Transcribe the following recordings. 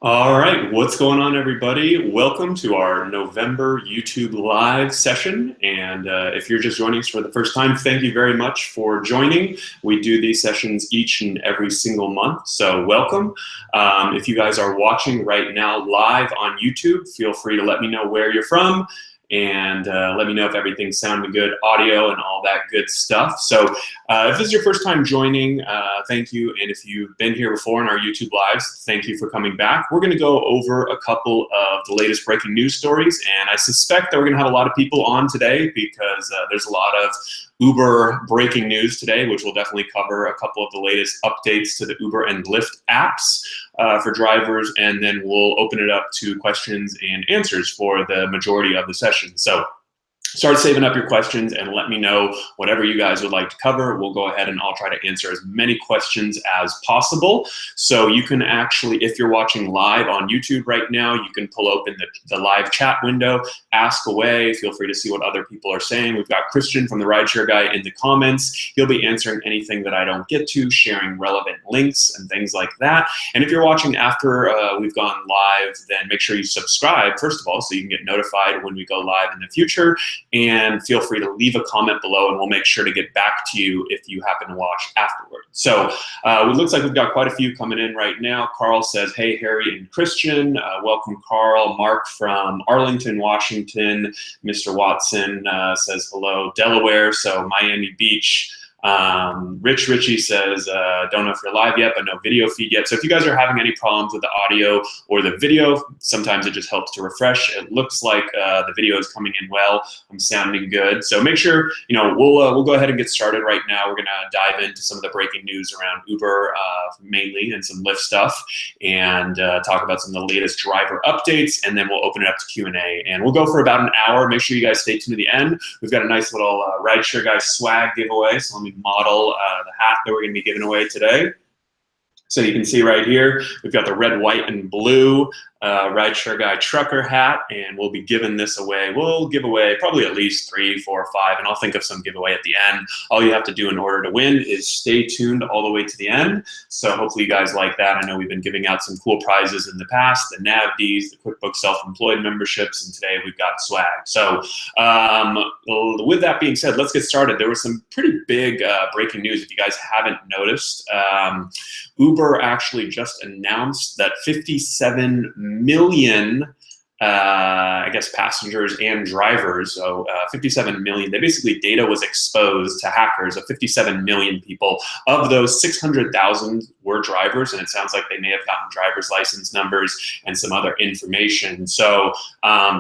All right, what's going on, everybody? Welcome to our November YouTube live session. And if you're just joining us for the first time, thank you very much for joining. We do these sessions each and every single month, so welcome. If you guys are watching right now live on YouTube, feel free to let me know where you're from and let me know if everything's sounding good, audio and all that good stuff. So if this is your first time joining, thank you. And if you've been here before in our YouTube lives, thank you for coming back. We're gonna go over a couple of the latest breaking news stories, and I suspect that we're gonna have a lot of people on today because there's a lot of Uber breaking news today, which will definitely cover a couple of the latest updates to the Uber and Lyft apps for drivers, and then we'll open it up to questions and answers for the majority of the session. So start saving up your questions and let me know whatever you guys would like to cover. We'll go ahead and I'll try to answer as many questions as possible. So you can actually, if you're watching live on YouTube right now, you can pull open the live chat window, ask away, feel free to see what other people are saying. We've got Christian from the Rideshare guy in the comments. He'll be answering anything that I don't get to, sharing relevant links and things like that. And if you're watching after we've gone live, then make sure you subscribe, first of all, so you can get notified when we go live in the future. And feel free to leave a comment below and we'll make sure to get back to you if you happen to watch afterward. So it looks like we've got quite a few coming in right now. Carl says, hey, Harry and Christian. Welcome, Carl. Mark from Arlington, Washington. Mr. Watson says hello, Delaware. So Miami Beach. Richie says, don't know if you're live yet, but no video feed yet. So if you guys are having any problems with the audio or the video, sometimes it just helps to refresh. It looks like the video is coming in well. I'm sounding good. So make sure, we'll go ahead and get started right now. We're gonna dive into some of the breaking news around Uber mainly and some Lyft stuff and talk about some of the latest driver updates, and then we'll open it up to Q&A. And we'll go for about an hour. Make sure you guys stay tuned to the end. We've got a nice little Rideshare guy swag giveaway. So let me model the hat that we're going to be giving away today. So you can see right here, we've got the red, white, and blue Rideshare Guy trucker hat, and we'll be giving this away. We'll give away probably at least 3, 4, 5, and I'll think of some giveaway at the end. All you have to do in order to win is stay tuned all the way to the end. So hopefully you guys like that. I know we've been giving out some cool prizes in the past, the NavDs, the QuickBooks Self-Employed memberships, and today we've got swag. So with that being said, let's get started. There was some pretty big breaking news if you guys haven't noticed. Uber actually just announced that 57 million I guess passengers and drivers, so 57 million. They basically, data was exposed to hackers of 57 million people. Of those, 600,000 were drivers, and it sounds like they may have gotten driver's license numbers and some other information. So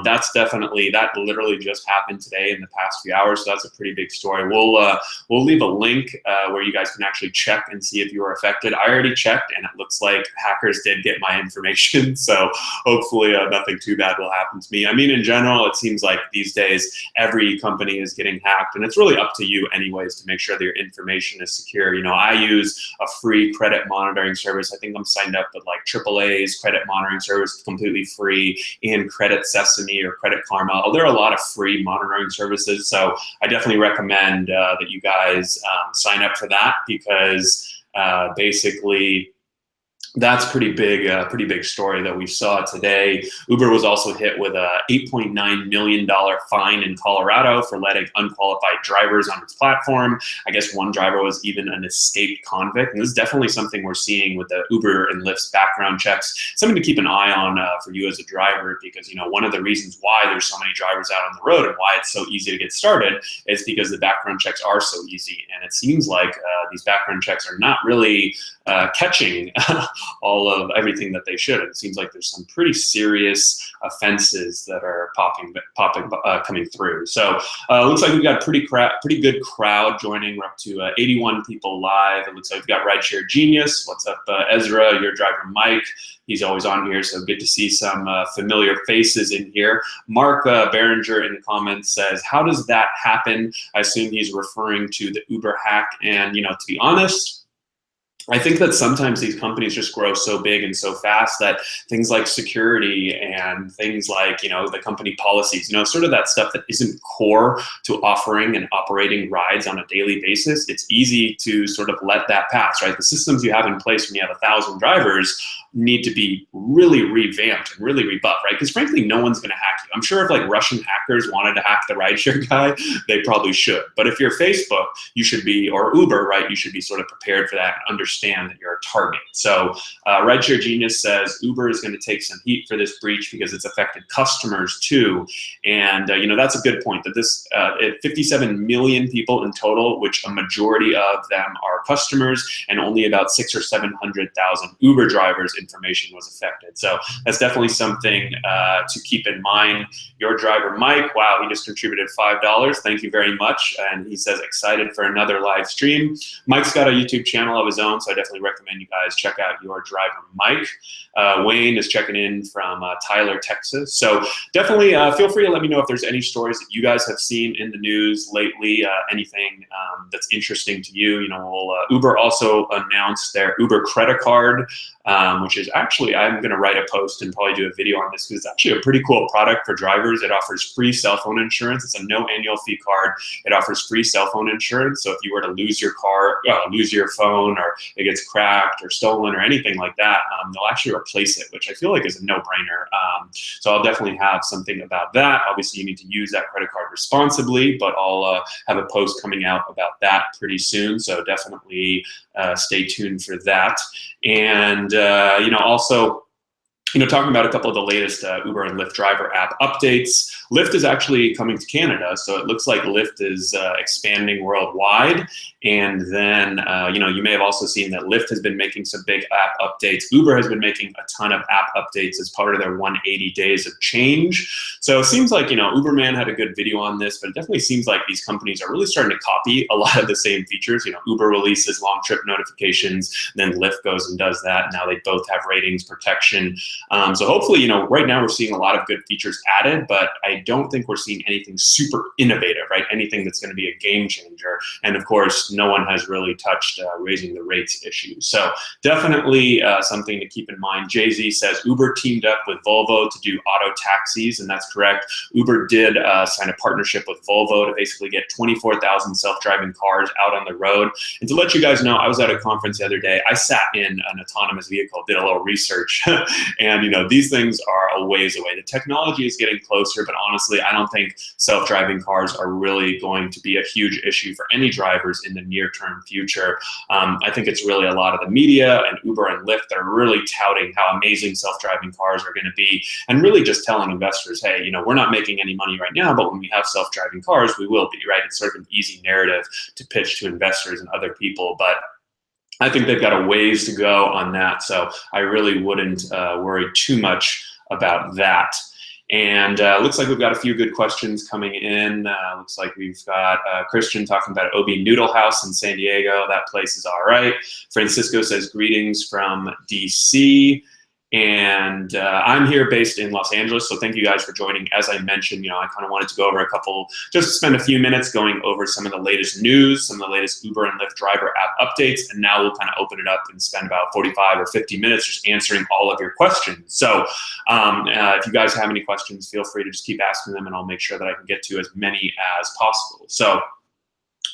that's definitely, that literally just happened today in the past few hours. So that's a pretty big story. We'll leave a link where you guys can actually check and see if you were affected. I already checked, and it looks like hackers did get my information. So hopefully nothing too bad will happen to me. I mean, in general, it seems like these days every company is getting hacked, and it's really up to you anyways to make sure that your information is secure. I use a free credit monitoring service. I think I'm signed up with like AAA's credit monitoring service, completely free, and Credit Sesame or Credit Karma. There are a lot of free monitoring services, so I definitely recommend that you guys sign up for that, because basically that's pretty big story that we saw today. Uber was also hit with a $8.9 million fine in Colorado for letting unqualified drivers on its platform. I guess one driver was even an escaped convict. And this is definitely something we're seeing with the Uber and Lyft's background checks. Something to keep an eye on for you as a driver, because one of the reasons why there's so many drivers out on the road and why it's so easy to get started is because the background checks are so easy. And it seems like these background checks are not really catching all of everything that they should. It seems like there's some pretty serious offenses that are coming through. So looks like we've got a pretty good crowd joining. We're up to 81 people live. It looks like we've got Rideshare Genius. What's up, Ezra? Your driver Mike. He's always on here, so good to see some familiar faces in here. Mark Berenger in the comments says, how does that happen? I assume he's referring to the Uber hack. And to be honest, I think that sometimes these companies just grow so big and so fast that things like security and things like, the company policies, sort of that stuff that isn't core to offering and operating rides on a daily basis, it's easy to sort of let that pass, right? The systems you have in place when you have 1,000 drivers need to be really revamped and really rebuffed, right? Because frankly, no one's going to hack you. I'm sure if like Russian hackers wanted to hack the rideshare guy, they probably should. But if you're Facebook, you should be, or Uber, right? You should be sort of prepared for that and understand that you're a target. So Rideshare Genius says Uber is going to take some heat for this breach because it's affected customers too. And that's a good point. That this 57 million people in total, which a majority of them are customers, and only about 600,000 or 700,000 Uber drivers information was affected. So that's definitely something to keep in mind. Your driver, Mike, wow, he just contributed $5. Thank you very much. And he says, excited for another live stream. Mike's got a YouTube channel of his own, so I definitely recommend you guys check out your driver, Mike. Wayne is checking in from Tyler, Texas. So definitely feel free to let me know if there's any stories that you guys have seen in the news lately, anything that's interesting to you. Uber also announced their Uber credit card, which is actually, I'm going to write a post and probably do a video on this because it's actually a pretty cool product for drivers. It offers free cell phone insurance. It's a no annual fee card. It offers free cell phone insurance. So if you were to lose your lose your phone, or it gets cracked or stolen or anything like that, they'll actually replace it, which I feel like is a no-brainer. So I'll definitely have something about that. Obviously, you need to use that credit card responsibly, but I'll have a post coming out about that pretty soon. So definitely stay tuned for that. And also, talking about a couple of the latest Uber and Lyft driver app updates. Lyft is actually coming to Canada, so it looks like Lyft is expanding worldwide. And then, you may have also seen that Lyft has been making some big app updates. Uber has been making a ton of app updates as part of their 180 days of change. So it seems like, Uberman had a good video on this, but it definitely seems like these companies are really starting to copy a lot of the same features. Uber releases long trip notifications, then Lyft goes and does that. Now they both have ratings protection. So hopefully, right now we're seeing a lot of good features added, but I don't think we're seeing anything super innovative, right? Anything that's going to be a game changer. And of course, no one has really touched raising the rates issue. So definitely something to keep in mind. Jay-Z says Uber teamed up with Volvo to do auto taxis, and that's correct. Uber did sign a partnership with Volvo to basically get 24,000 self-driving cars out on the road. And to let you guys know, I was at a conference the other day. I sat in an autonomous vehicle, did a little research, and these things are a ways away. The technology is getting closer, but honestly, I don't think self-driving cars are really going to be a huge issue for any drivers in the near-term future. I think it's really a lot of the media and Uber and Lyft that are really touting how amazing self-driving cars are going to be, and really just telling investors, hey, we're not making any money right now, but when we have self-driving cars, we will be, right? It's sort of an easy narrative to pitch to investors and other people, but I think they've got a ways to go on that, so I really wouldn't worry too much about that. And looks like we've got a few good questions coming in. Looks like we've got Christian talking about OB Noodle House in San Diego. That place is all right. Francisco says greetings from DC. And I'm here based in Los Angeles, so thank you guys for joining. As I mentioned, I kind of wanted to go over a couple, just to spend a few minutes going over some of the latest news, some of the latest Uber and Lyft driver app updates, and now we'll kind of open it up and spend about 45 or 50 minutes just answering all of your questions. So if you guys have any questions, feel free to just keep asking them, and I'll make sure that I can get to as many as possible. So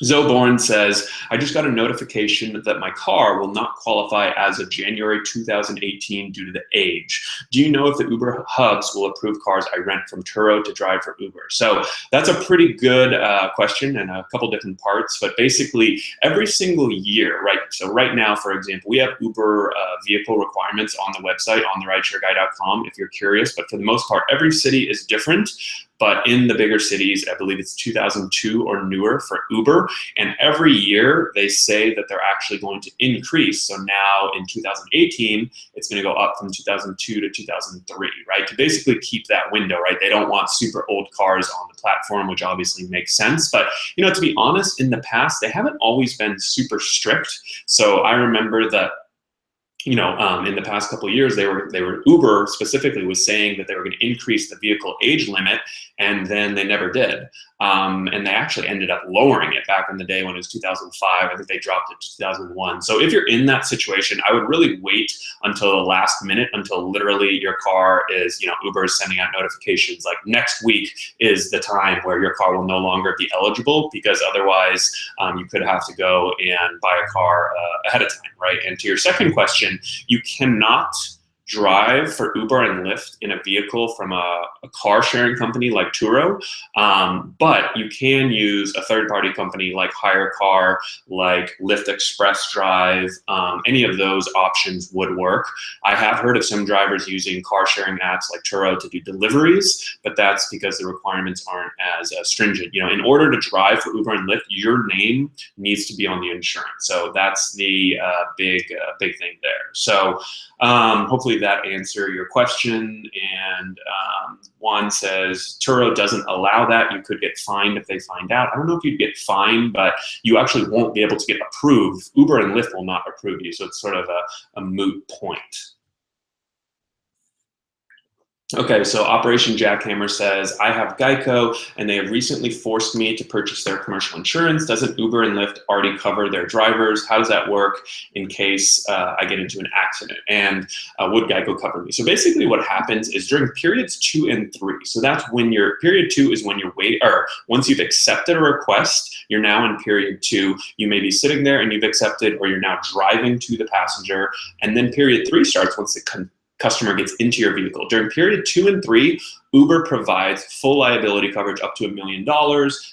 Zoborn says, I just got a notification that my car will not qualify as of January 2018 due to the age. Do you know if the Uber hubs will approve cars I rent from Turo to drive for Uber? So that's a pretty good question and a couple different parts, but basically every single year, right? So right now, for example, we have Uber vehicle requirements on the website, on the rideshareguy.com if you're curious, but for the most part, every city is different. But in the bigger cities, I believe it's 2002 or newer for Uber. And every year they say that they're actually going to increase. So now in 2018, it's going to go up from 2002 to 2003, right? To basically keep that window, right? They don't want super old cars on the platform, which obviously makes sense. But, to be honest, in the past, they haven't always been super strict. So I remember that in the past couple of years, they were Uber specifically was saying that they were going to increase the vehicle age limit, and then they never did. and they actually ended up lowering it back in the day when it was 2005. I think they dropped it to 2001. So if you're in that situation, I would really wait until the last minute, until literally your car is, Uber is sending out notifications like next week is the time where your car will no longer be eligible, because otherwise you could have to go and buy a car ahead of time, right? And to your second question, you cannot drive for Uber and Lyft in a vehicle from a car sharing company like Turo, but you can use a third-party company like Hire Car, like Lyft Express Drive. Any of those options would work. I have heard of some drivers using car sharing apps like Turo to do deliveries, but that's because the requirements aren't as stringent. In order to drive for Uber and Lyft, your name needs to be on the insurance. So that's the big thing there. So hopefully that answered your question. And Juan says, Turo doesn't allow that. You could get fined if they find out. I don't know if you'd get fined, but you actually won't be able to get approved. Uber and Lyft will not approve you. So it's sort of a moot point. Okay, so Operation Jackhammer says, I have Geico and they have recently forced me to purchase their commercial insurance. Doesn't Uber and Lyft already cover their drivers? How does that work in case I get into an accident? And would Geico cover me? So basically what happens is during periods 2 and 3, so that's when period 2 is when you're waiting, or once you've accepted a request, you're now in period 2. You may be sitting there and you've accepted, or you're now driving to the passenger. And then period 3 starts once the customer gets into your vehicle. During period 2 and 3, Uber provides full liability coverage up to $1 million.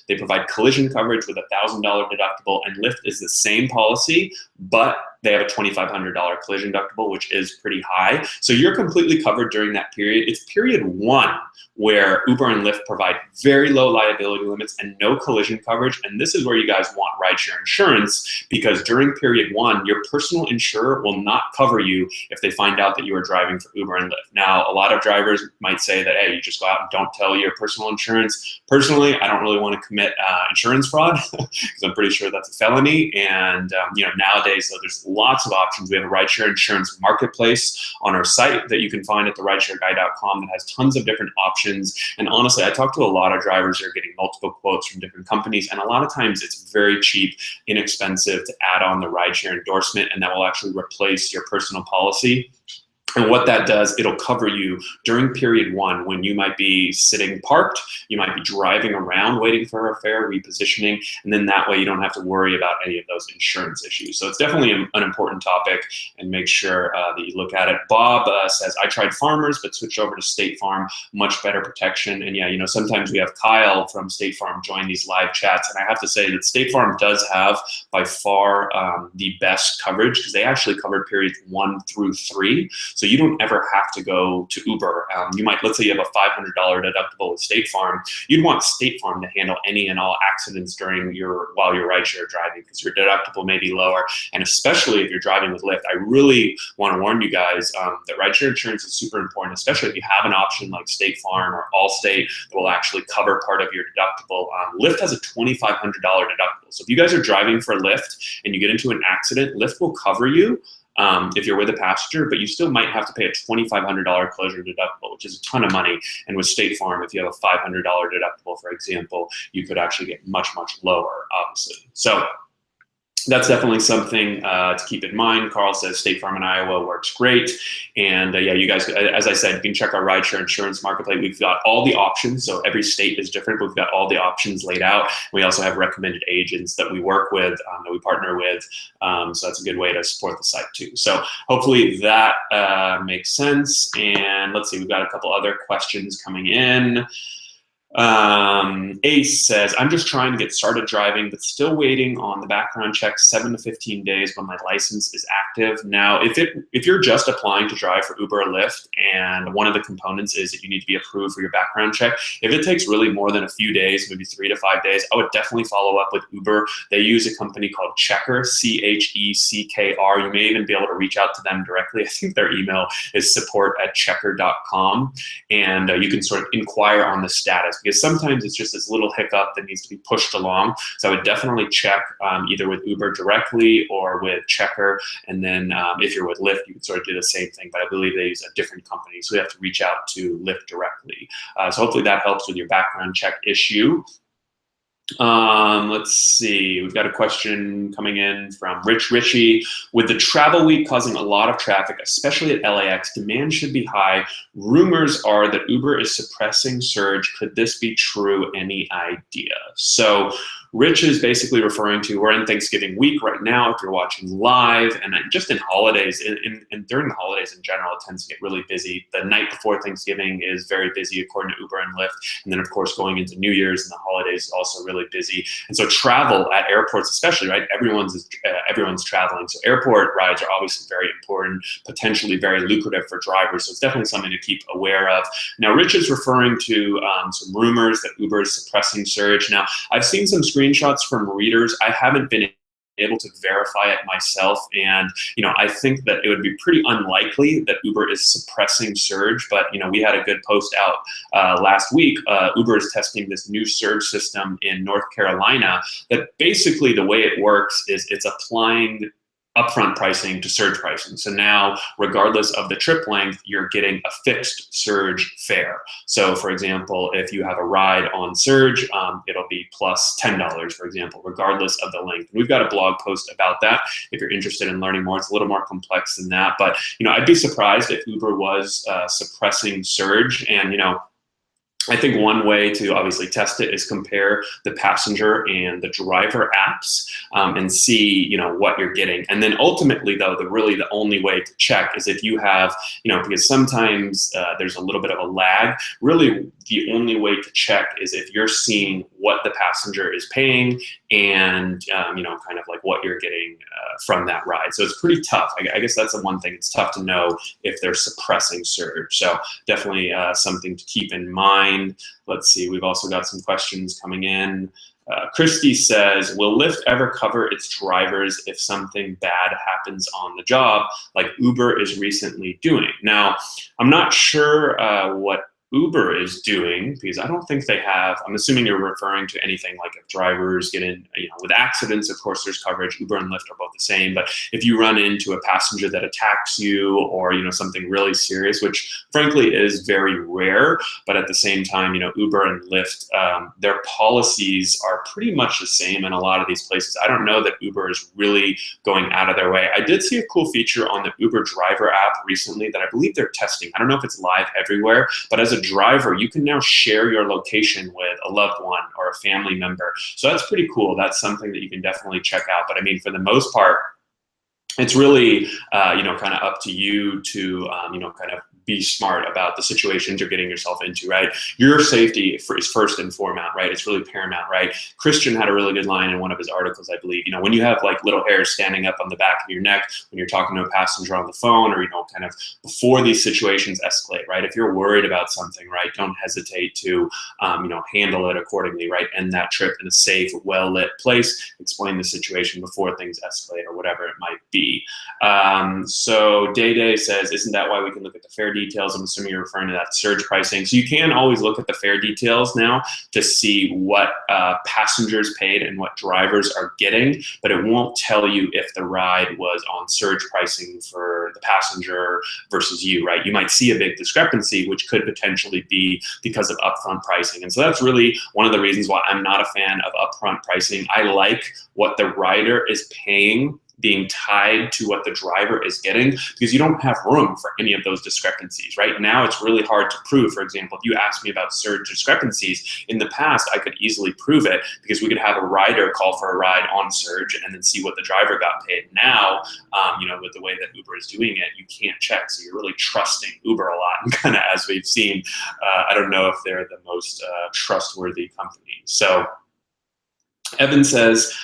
They provide collision coverage with a $1,000 deductible, and Lyft is the same policy, but they have a $2,500 collision deductible, which is pretty high. So you're completely covered during that period. It's period 1 where Uber and Lyft provide very low liability limits and no collision coverage. And this is where you guys want rideshare insurance, because during period 1, your personal insurer will not cover you if they find out that you are driving for Uber and Lyft. Now, a lot of drivers might say that, hey, you just go out and don't tell your personal insurance. Personally, I don't really want to commit insurance fraud because I'm pretty sure that's a felony. And nowadays, so there's lots of options. We have a rideshare insurance marketplace on our site that you can find at therideshareguy.com that has tons of different options. And honestly, I talk to a lot of drivers who are getting multiple quotes from different companies, and a lot of times it's very cheap, inexpensive to add on the rideshare endorsement, and that will actually replace your personal policy. And what that does, it'll cover you during period 1 when you might be sitting parked, you might be driving around waiting for a fare, repositioning, and then that way you don't have to worry about any of those insurance issues. So it's definitely an important topic, and make sure that you look at it. Bob says, I tried Farmers but switched over to State Farm, much better protection. And yeah, sometimes we have Kyle from State Farm join these live chats, and I have to say that State Farm does have by far the best coverage, because they actually covered periods 1 through 3. So you don't ever have to go to Uber. You might, let's say you have a $500 deductible with State Farm. You'd want State Farm to handle any and all accidents while you're rideshare driving, because your deductible may be lower. And especially if you're driving with Lyft, I really want to warn you guys that rideshare insurance is super important, especially if you have an option like State Farm or Allstate that will actually cover part of your deductible. Lyft has a $2,500 deductible. So if you guys are driving for Lyft and you get into an accident, Lyft will cover you if you're with a passenger, but you still might have to pay a $2,500 collision deductible, which is a ton of money. And with State Farm, if you have a $500 deductible, for example, you could actually get much, much lower, obviously. So that's definitely something to keep in mind. Carl says State Farm in Iowa works great. And yeah, you guys, as I said, you can check our rideshare insurance marketplace. We've got all the options. So every state is different, but we've got all the options laid out. We also have recommended agents that we work with, that we partner with. So that's a good way to support the site too. So hopefully that makes sense. And let's see, we've got a couple other questions coming in. Ace says, I'm just trying to get started driving, but still waiting on the background check 7 to 15 days when my license is active. Now, if you're just applying to drive for Uber or Lyft, and one of the components is that you need to be approved for your background check, if it takes really more than a few days, maybe 3 to 5 days, I would definitely follow up with Uber. They use a company called Checkr, C-H-E-C-K-R. You may even be able to reach out to them directly. I think their email is support@checkr.com, and you can sort of inquire on the status, because sometimes it's just this little hiccup that needs to be pushed along. So I would definitely check either with Uber directly or with Checkr. And then if you're with Lyft, you can sort of do the same thing, but I believe they use a different company. So we have to reach out to Lyft directly. So hopefully that helps with your background check issue. Let's see. We've got a question coming in from Richie. With the travel week causing a lot of traffic, especially at LAX, demand should be high. Rumors are that Uber is suppressing surge. Could this be true? Any idea? So Rich is basically referring to, we're in Thanksgiving week right now, if you're watching live, and just in holidays, and during the holidays in general, it tends to get really busy. The night before Thanksgiving is very busy, according to Uber and Lyft. And then, of course, going into New Year's and the holidays is also really busy. And so travel at airports especially, right? Everyone's traveling. So airport rides are obviously very important, potentially very lucrative for drivers. So it's definitely something to keep aware of. Now, Rich is referring to some rumors that Uber is suppressing surge. Now, I've seen some screenshots from readers. I haven't been able to verify it myself, and I think that it would be pretty unlikely that Uber is suppressing surge, but we had a good post out last week. Uber is testing this new surge system in North Carolina that basically the way it works is it's applying upfront pricing to surge pricing. So now, regardless of the trip length, you're getting a fixed surge fare. So for example, if you have a ride on surge, it'll be plus $10, for example, regardless of the length. And we've got a blog post about that if you're interested in learning more. It's a little more complex than that, but I'd be surprised if Uber was suppressing surge. And I think one way to obviously test it is compare the passenger and the driver apps and see, what you're getting. And then ultimately, though, the only way to check is if you have, because sometimes there's a little bit of a lag. Really, the only way to check is if you're seeing what the passenger is paying and, kind of like what you're getting from that ride. So it's pretty tough. I guess that's the one thing. It's tough to know if they're suppressing surge. So definitely something to keep in mind. Let's see, we've also got some questions coming in. Christy says, will Lyft ever cover its drivers if something bad happens on the job, like Uber is recently doing? Now, I'm not sure what Uber is doing, because I don't think they have. I'm assuming you're referring to anything like if drivers get in, with accidents, of course there's coverage. Uber and Lyft are both the same, but if you run into a passenger that attacks you or, something really serious, which frankly is very rare, but at the same time, Uber and Lyft, their policies are pretty much the same in a lot of these places. I don't know that Uber is really going out of their way. I did see a cool feature on the Uber driver app recently that I believe they're testing. I don't know if it's live everywhere, but as a driver, you can now share your location with a loved one or a family member. So that's pretty cool. That's something that you can definitely check out. But I mean, for the most part, it's really, kind of up to you to, kind of be smart about the situations you're getting yourself into, right? Your safety is first and foremost, right? It's really paramount, right? Christian had a really good line in one of his articles, I believe. When you have like little hairs standing up on the back of your neck when you're talking to a passenger on the phone, or kind of before these situations escalate, right? If you're worried about something, right, don't hesitate to, handle it accordingly, right? End that trip in a safe, well-lit place. Explain the situation before things escalate or whatever it might be. So Day says, isn't that why we can look at the fare details? I'm assuming you're referring to that surge pricing. So you can always look at the fare details now to see what passengers paid and what drivers are getting, but it won't tell you if the ride was on surge pricing for the passenger versus you, right? You might see a big discrepancy, which could potentially be because of upfront pricing. And so that's really one of the reasons why I'm not a fan of upfront pricing. I like what the rider is paying being tied to what the driver is getting, because you don't have room for any of those discrepancies. Right now, it's really hard to prove. For example, if you asked me about surge discrepancies, in the past, I could easily prove it because we could have a rider call for a ride on surge and then see what the driver got paid. Now, with the way that Uber is doing it, you can't check. So you're really trusting Uber a lot. And kind of as we've seen, I don't know if they're the most trustworthy company. So Evan says,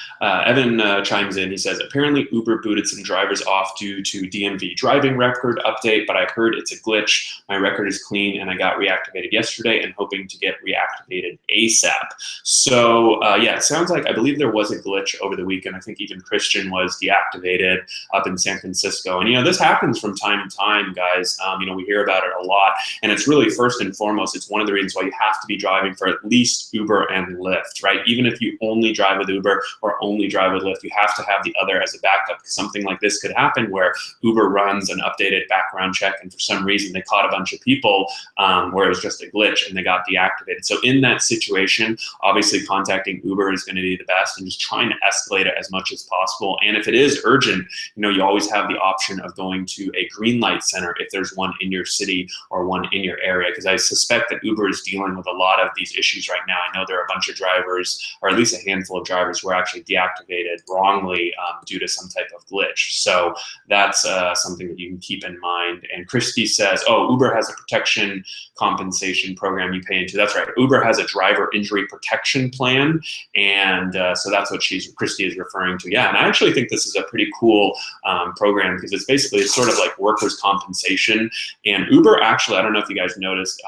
chimes in, he says, apparently Uber booted some drivers off due to DMV driving record update, but I heard it's a glitch. My record is clean and I got reactivated yesterday and hoping to get reactivated ASAP. So yeah, it sounds like, I believe there was a glitch over the weekend. I think even Christian was deactivated up in San Francisco. And this happens from time to time, guys. We hear about it a lot. And it's really, first and foremost, it's one of the reasons why you have to be driving for at least Uber and Lyft, right? Even if you only drive with Uber or only drive with Lyft. You have to have the other as a backup, because something like this could happen where Uber runs an updated background check and for some reason they caught a bunch of people where it was just a glitch and they got deactivated. So in that situation, obviously contacting Uber is going to be the best, and just trying to escalate it as much as possible. And if it is urgent, you always have the option of going to a green light center if there's one in your city or one in your area, because I suspect that Uber is dealing with a lot of these issues right now. I know there are a bunch of drivers, or at least a handful of drivers, who are actually deactivated wrongly due to some type of glitch. So that's something that you can keep in mind. And Christy says, oh, Uber has a protection compensation program you pay into. That's right. Uber has a driver injury protection plan. And so that's what Christy is referring to. Yeah, and I actually think this is a pretty cool program, because it's sort of like workers' compensation. And Uber actually, I don't know if you guys noticed,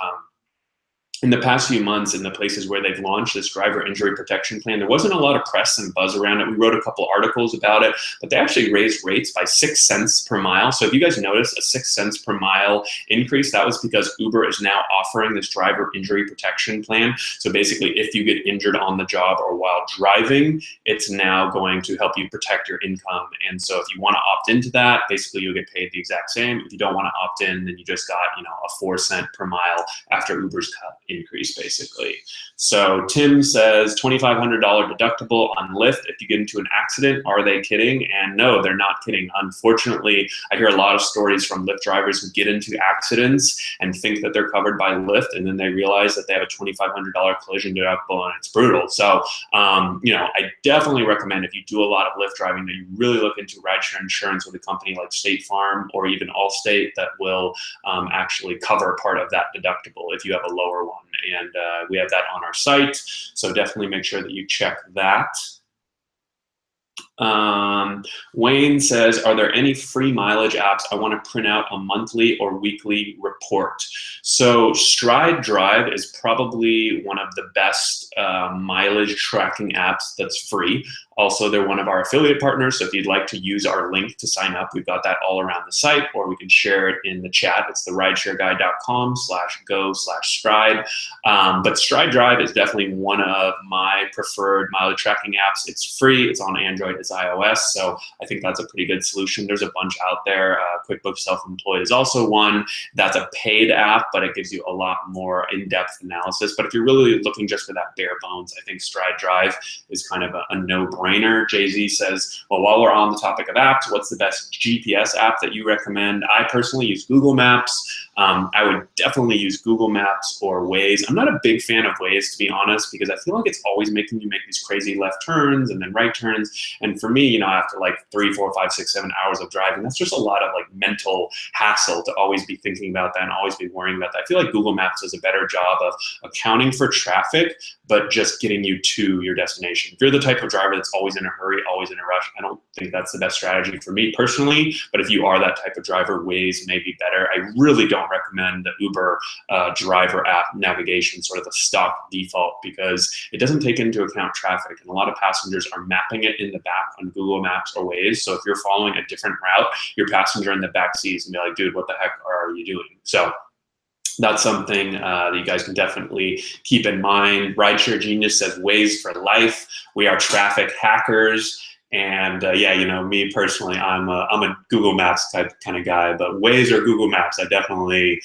in the past few months, in the places where they've launched this driver injury protection plan, there wasn't a lot of press and buzz around it. We wrote a couple articles about it, but they actually raised rates by 6 cents per mile. So if you guys noticed a 6 cents per mile increase, that was because Uber is now offering this driver injury protection plan. So basically, if you get injured on the job or while driving, it's now going to help you protect your income. And so if you want to opt into that, basically you'll get paid the exact same. If you don't want to opt in, then you just got, a 4 cent per mile after Uber's cut increase, basically. So Tim says $2,500 deductible on Lyft if you get into an accident. Are they kidding? And no, they're not kidding. Unfortunately, I hear a lot of stories from Lyft drivers who get into accidents and think that they're covered by Lyft, and then they realize that they have a $2,500 collision deductible, and it's brutal. So, I definitely recommend, if you do a lot of Lyft driving, that you really look into rideshare insurance with a company like State Farm or even Allstate that will actually cover part of that deductible if you have a lower one. And we have that on our site, so definitely make sure that you check that. Wayne says, are there any free mileage apps? I want to print out a monthly or weekly report. So Stride Drive is probably one of the best mileage tracking apps that's free. Also, they're one of our affiliate partners, so if you'd like to use our link to sign up, we've got that all around the site, or we can share it in the chat. It's the rideshareguide.com/go/stride. But Stride Drive is definitely one of my preferred mileage tracking apps. It's free, it's on Android, it's iOS, so I think that's a pretty good solution. There's a bunch out there. QuickBooks Self-Employed is also one. That's a paid app, but it gives you a lot more in-depth analysis. But if you're really looking just for that bare bones, I think Stride Drive is kind of a no-brainer. Jay-Z says, well, while we're on the topic of apps, what's the best GPS app that you recommend? I personally use Google Maps. I would definitely use Google Maps or Waze. I'm not a big fan of Waze, to be honest, because I feel like it's always making you make these crazy left turns and then right turns. And for me, after like 3, 4, 5, 6, 7 hours of driving, that's just a lot of like mental hassle to always be thinking about that and always be worrying about that. I feel like Google Maps does a better job of accounting for traffic, but just getting you to your destination. If you're the type of driver that's always in a hurry, always in a rush, I don't think that's the best strategy for me personally. But if you are that type of driver, Waze may be better. I really don't recommend the Uber driver app navigation, sort of the stock default, because it doesn't take into account traffic. And a lot of passengers are mapping it in the back on Google Maps or Waze. So if you're following a different route, your passenger in the back sees and be like, dude, what the heck are you doing? So that's something that you guys can definitely keep in mind. Rideshare Genius says Waze for life. We are traffic hackers. And me personally, I'm a Google Maps type kind of guy, but Waze or Google Maps, I definitely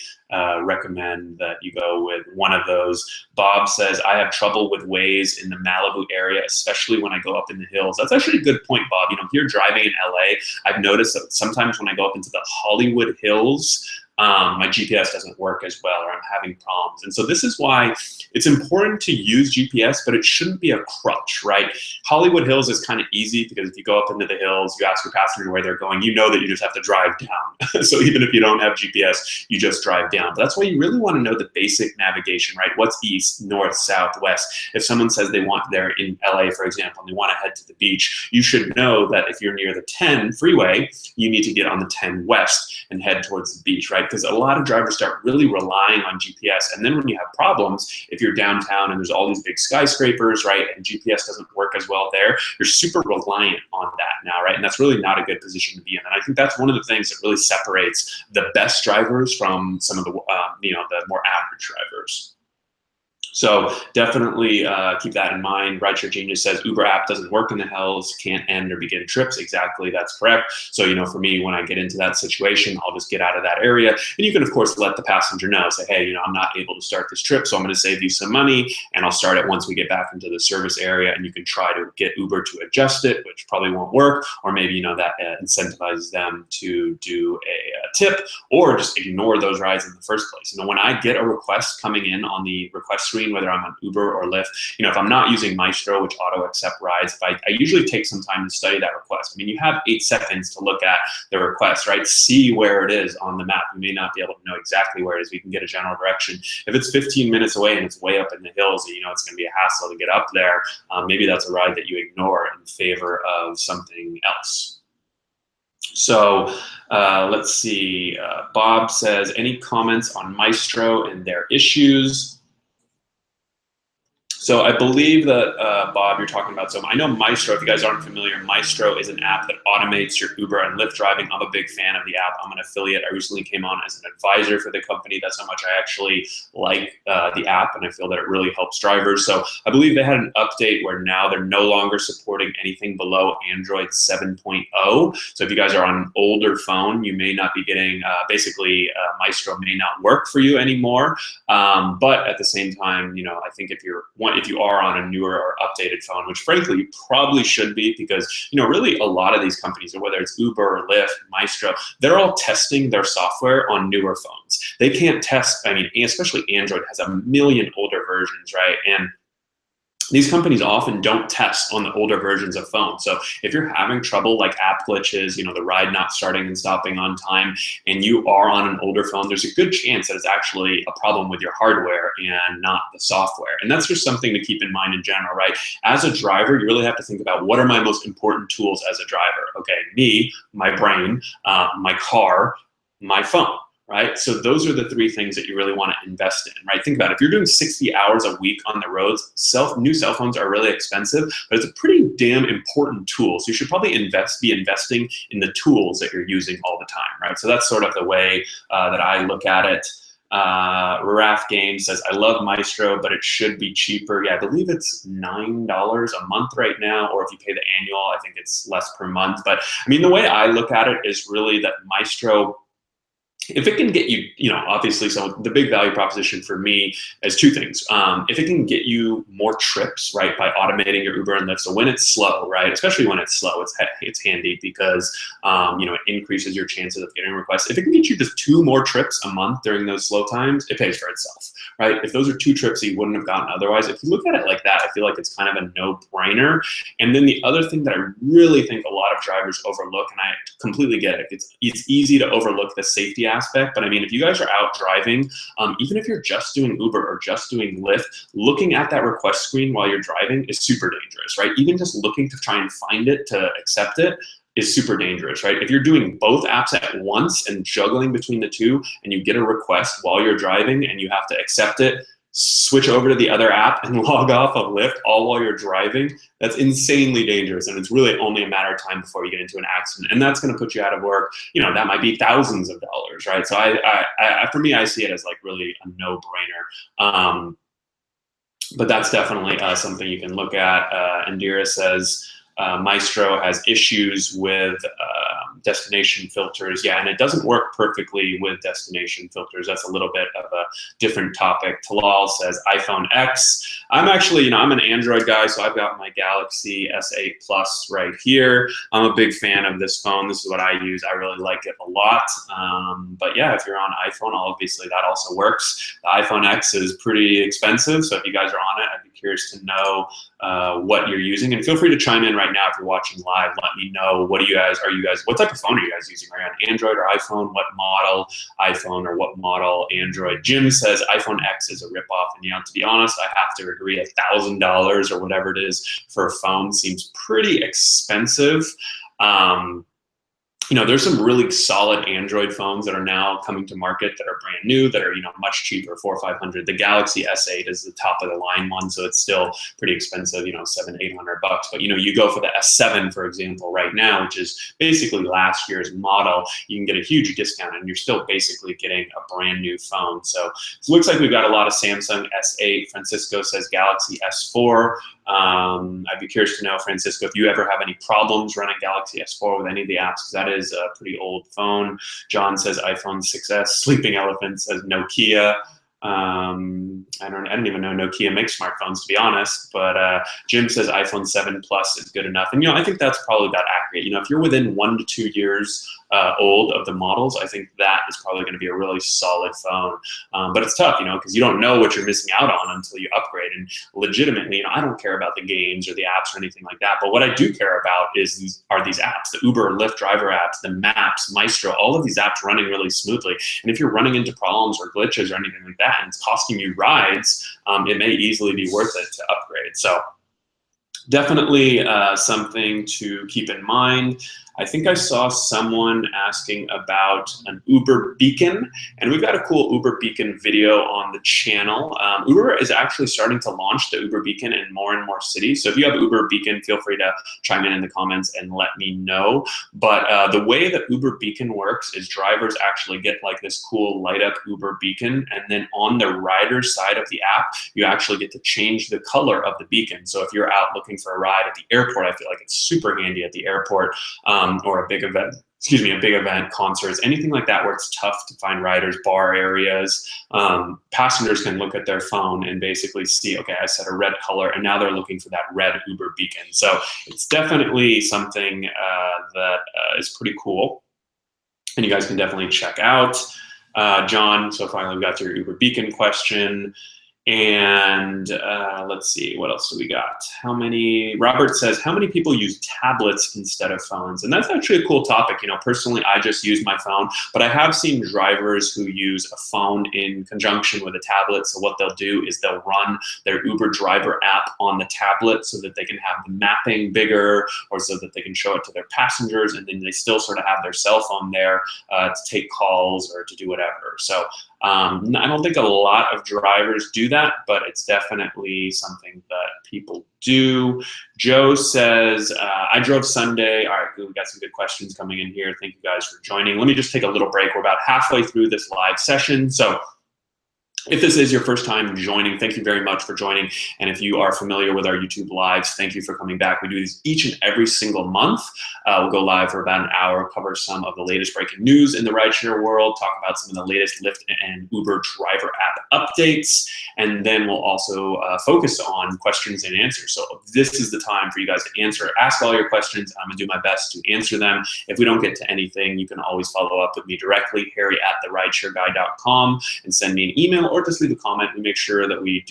recommend that you go with one of those. Bob says, I have trouble with Waze in the Malibu area, especially when I go up in the hills. That's actually a good point, Bob. If you're driving in LA, I've noticed that sometimes when I go up into the Hollywood Hills, my GPS doesn't work as well, or I'm having problems. And so this is why it's important to use GPS, but it shouldn't be a crutch, right? Hollywood Hills is kind of easy because if you go up into the hills, you ask your passenger where they're going, that you just have to drive down. So even if you don't have GPS, you just drive down. But that's why you really want to know the basic navigation, right? What's east, north, south, west? If someone says they want there in LA, for example, and they want to head to the beach, you should know that if you're near the 10 freeway, you need to get on the 10 west and head towards the beach, right? Because a lot of drivers start really relying on GPS. And then when you have problems, if you're downtown and there's all these big skyscrapers, right, and GPS doesn't work as well there, you're super reliant on that now, right? And that's really not a good position to be in. And I think that's one of the things that really separates the best drivers from some of the, the more average drivers. So definitely keep that in mind. Rideshare Genius says Uber app doesn't work in the hills, can't end or begin trips. Exactly, that's correct. So, for me, when I get into that situation, I'll just get out of that area. And you can, of course, let the passenger know, say, hey, I'm not able to start this trip, so I'm going to save you some money, and I'll start it once we get back into the service area, and you can try to get Uber to adjust it, which probably won't work, or maybe, that incentivizes them to do a tip, or just ignore those rides in the first place. When I get a request coming in on the request screen, whether I'm on Uber or Lyft, if I'm not using Maestro, which auto accept rides, I usually take some time to study that request. You have 8 seconds to look at the request, right? See where it is on the map. You may not be able to know exactly where it is. We can get a general direction. If it's 15 minutes away and it's way up in the hills, it's going to be a hassle to get up there. Maybe that's a ride that you ignore in favor of something else. So let's see. Bob says, any comments on Maestro and their issues? So I believe that, Bob, you're talking about, so I know Mystro, if you guys aren't familiar, Mystro is an app that automates your Uber and Lyft driving. I'm a big fan of the app. I'm an affiliate. I recently came on as an advisor for the company. That's how much I actually like the app, and I feel that it really helps drivers. So I believe they had an update where now they're no longer supporting anything below Android 7.0. So if you guys are on an older phone, you may not be getting, basically Mystro may not work for you anymore. But at the same time, I think if you are on a newer or updated phone, which frankly you probably should be, because really a lot of these companies, whether it's Uber or Lyft, Maestro, they're all testing their software on newer phones. They can't test, especially Android has a million older versions, right? And these companies often don't test on the older versions of phones. So if you're having trouble like app glitches, the ride not starting and stopping on time, and you are on an older phone, there's a good chance that it's actually a problem with your hardware and not the software. And that's just something to keep in mind in general, right? As a driver, you really have to think about, what are my most important tools as a driver? Okay, me, my brain, my car, my phone. Right? So those are the 3 things that you really want to invest in, right? Think about it. If you're doing 60 hours a week on the roads, new cell phones are really expensive, but it's a pretty damn important tool. So you should probably be investing in the tools that you're using all the time, right? So that's sort of the way that I look at it. Raf Game says, I love Maestro, but it should be cheaper. Yeah, I believe it's $9 a month right now, or if you pay the annual, I think it's less per month. But the way I look at it is really that Maestro, if it can get you, obviously, so the big value proposition for me is 2 things. If it can get you more trips, right, by automating your Uber and Lyft. So when it's slow, right, especially when it's slow, it's handy because, it increases your chances of getting requests. If it can get you just 2 more trips a month during those slow times, it pays for itself, right? If those are 2 trips that you wouldn't have gotten otherwise, if you look at it like that, I feel like it's kind of a no-brainer. And then the other thing that I really think a lot of drivers overlook, and I completely get it, it's easy to overlook the safety aspect, but if you guys are out driving, even if you're just doing Uber or just doing Lyft, looking at that request screen while you're driving is super dangerous, right? Even just looking to try and find it to accept it is super dangerous, right? If you're doing both apps at once and juggling between the 2, and you get a request while you're driving and you have to accept it, switch over to the other app and log off of Lyft all while you're driving, that's insanely dangerous. And it's really only a matter of time before you get into an accident. And that's going to put you out of work. That might be thousands of dollars, right? So for me, I see it as like really a no-brainer. But that's definitely something you can look at. Indira says, Maestro has issues with destination filters. Yeah, and it doesn't work perfectly with destination filters. That's a little bit of a different topic. Talal says iPhone X. I'm actually, I'm an Android guy, so I've got my Galaxy S8 Plus right here. I'm a big fan of this phone. This is what I use. I really like it a lot. But yeah, if you're on iPhone, obviously that also works. The iPhone X is pretty expensive, so if you guys are on it, I'd be curious to know what you're using. And feel free to chime in right now if you're watching live. Let me know, what type of phone are you guys using? Are you on Android or iPhone? What model iPhone or what model Android? Jim says iPhone X is a ripoff. And to be honest, I have to agree. $1,000 or whatever it is for a phone seems pretty expensive. there's some really solid Android phones that are now coming to market that are brand new, that are, much cheaper, 400 or 500. The Galaxy S8 is the top of the line one, so it's still pretty expensive, $700-800. But, you go for the S7, for example, right now, which is basically last year's model, you can get a huge discount and you're still basically getting a brand new phone. So it looks like we've got a lot of Samsung S8. Francisco says Galaxy S4. I'd be curious to know, Francisco, if you ever have any problems running Galaxy S4 with any of the apps, because that is a pretty old phone. John says iPhone 6s. Sleeping Elephant says Nokia. I don't even know Nokia makes smartphones, to be honest, but Jim says iPhone 7 Plus is good enough. And, I think that's probably about accurate. If you're within 1 to 2 years old of the models, I think that is probably going to be a really solid phone. But it's tough, because you don't know what you're missing out on until you upgrade. And legitimately, I don't care about the games or the apps or anything like that. But what I do care about are these apps, the Uber and Lyft driver apps, the Maps, Maestro, all of these apps running really smoothly. And if you're running into problems or glitches or anything like that, and it's costing you rides, it may easily be worth it to upgrade. So definitely something to keep in mind. I think I saw someone asking about an Uber beacon, and we've got a cool Uber beacon video on the channel. Uber is actually starting to launch the Uber beacon in more and more cities. So if you have Uber beacon, feel free to chime in the comments and let me know. But the way that Uber beacon works is drivers actually get like this cool light up Uber beacon, and then on the rider's side of the app, you actually get to change the color of the beacon. So if you're out looking for a ride at the airport, I feel like it's super handy at the airport. Or a big event, concerts, anything like that where it's tough to find riders, bar areas. Passengers can look at their phone and basically see, okay, I set a red color, and now they're looking for that red Uber beacon. So it's definitely something that is pretty cool, and you guys can definitely check out. John, so finally we got to your Uber beacon question. And let's see, what else do we got? Robert says, how many people use tablets instead of phones? And that's actually a cool topic. Personally, I just use my phone, but I have seen drivers who use a phone in conjunction with a tablet. So what they'll do is they'll run their Uber driver app on the tablet so that they can have the mapping bigger, or so that they can show it to their passengers, and then they still sort of have their cell phone there to take calls or to do whatever. So I don't think a lot of drivers do that, but it's definitely something that people do. Joe says, I drove Sunday. All right, we got some good questions coming in here. Thank you guys for joining. Let me just take a little break. We're about halfway through this live session. So if this is your first time joining, thank you very much for joining. And if you are familiar with our YouTube lives, thank you for coming back. We do these each and every single month. We'll go live for about an hour, cover some of the latest breaking news in the rideshare world, talk about some of the latest Lyft and Uber driver app updates, and then we'll also focus on questions and answers. So this is the time for you guys to ask all your questions. I'm gonna do my best to answer them. If we don't get to anything, you can always follow up with me directly, harry@therideshareguy.com, and send me an email, or just leave a comment. We make sure that we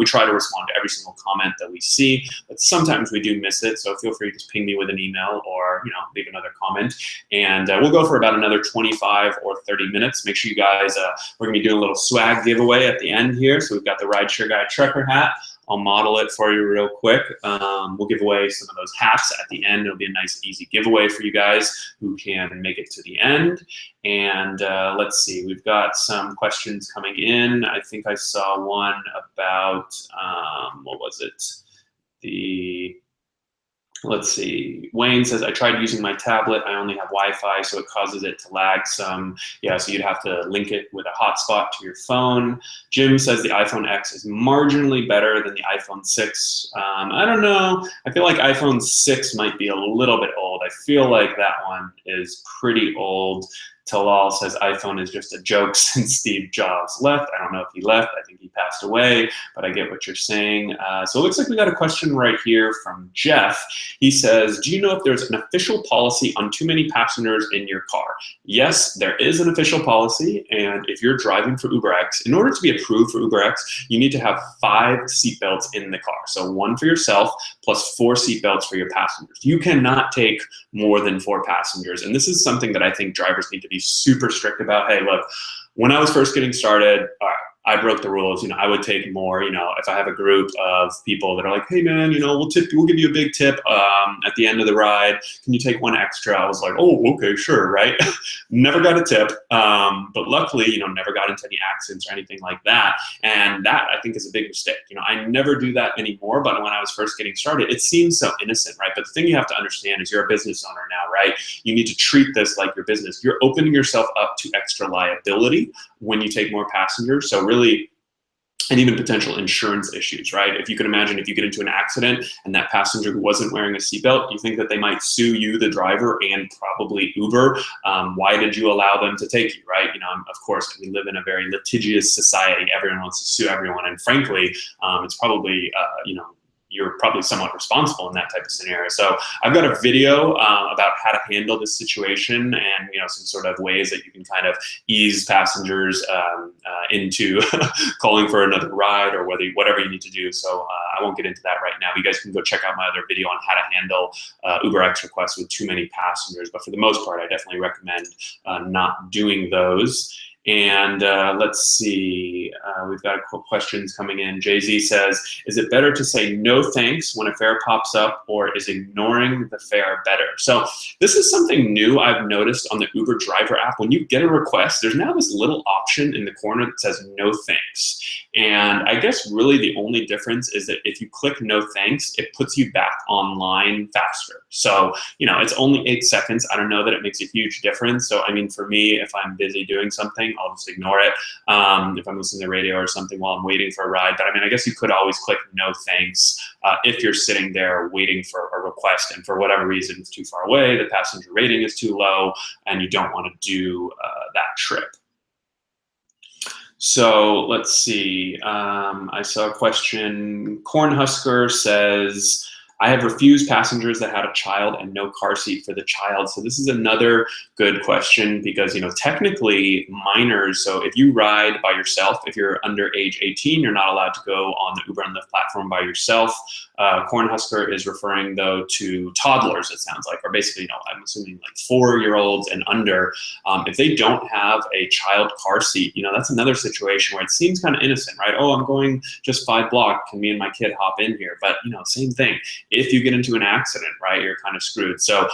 try to respond to every single comment that we see, but sometimes we do miss it. So feel free to just ping me with an email, or leave another comment. And we'll go for about another 25 or 30 minutes. Make sure you guys, we're gonna be doing a little swag giveaway at the end here. So we've got the Rideshare Guy trucker hat. I'll model it for you real quick. We'll give away some of those hats at the end. It'll be a nice, easy giveaway for you guys who can make it to the end. And let's see, we've got some questions coming in. I think I saw one about, what was it? Let's see, Wayne says, I tried using my tablet. I only have Wi-Fi, so it causes it to lag some. Yeah, so you'd have to link it with a hotspot to your phone. Jim says the iPhone X is marginally better than the iPhone 6. I don't know. I feel like iPhone 6 might be a little bit old. I feel like that one is pretty old. Talal says iPhone is just a joke since Steve Jobs left. I don't know if he left. I think he passed away, but I get what you're saying. So it looks like we got a question right here from Jeff. He says, do you know if there's an official policy on too many passengers in your car? Yes, there is an official policy. And if you're driving for UberX, in order to be approved for UberX, you need to have 5 seatbelts in the car. So 1 for yourself plus 4 seatbelts for your passengers. You cannot take more than 4 passengers. And this is something that I think drivers need to be super strict about. Hey, look, when I was first getting started, I broke the rules. I would take more. If I have a group of people that are like, hey man, we'll give you a big tip at the end of the ride. Can you take one extra? I was like, oh, okay, sure, right? Never got a tip, but luckily, never got into any accidents or anything like that. And that I think is a big mistake. I never do that anymore. But when I was first getting started, it seems so innocent, right? But the thing you have to understand is you're a business owner now, right? You need to treat this like your business. You're opening yourself up to extra liability when you take more passengers. So really, and even potential insurance issues, right? If you can imagine, if you get into an accident and that passenger who wasn't wearing a seatbelt, you think that they might sue you, the driver, and probably Uber. Why did you allow them to take you, right? Of course, we live in a very litigious society. Everyone wants to sue everyone, and frankly, it's probably, you're probably somewhat responsible in that type of scenario. So I've got a video about how to handle this situation and some sort of ways that you can kind of ease passengers into calling for another ride or whatever you need to do. So I won't get into that right now. You guys can go check out my other video on how to handle UberX requests with too many passengers. But for the most part, I definitely recommend not doing those. And let's see, we've got a couple questions coming in. Jay-Z says, is it better to say no thanks when a fare pops up, or is ignoring the fare better? So this is something new I've noticed on the Uber driver app. When you get a request, there's now this little option in the corner that says no thanks. And I guess really the only difference is that if you click no thanks, it puts you back online faster. So, it's only 8 seconds. I don't know that it makes a huge difference. So, I mean, for me, if I'm busy doing something, I'll just ignore it. If I'm listening to the radio or something while I'm waiting for a ride. But I mean, I guess you could always click no thanks if you're sitting there waiting for a request and for whatever reason it's too far away, the passenger rating is too low, and you don't want to do that trip. So let's see. I saw a question. Cornhusker says, I have refused passengers that had a child and no car seat for the child. So this is another good question because, technically minors, so if you ride by yourself, if you're under age 18, you're not allowed to go on the Uber and Lyft platform by yourself. Cornhusker is referring though to toddlers, it sounds like, or basically, I'm assuming like 4-year-olds and under. If they don't have a child car seat, that's another situation where it seems kind of innocent, right? Oh, I'm going just 5 blocks. Can me and my kid hop in here? But, same thing. If you get into an accident, right, you're kind of screwed. So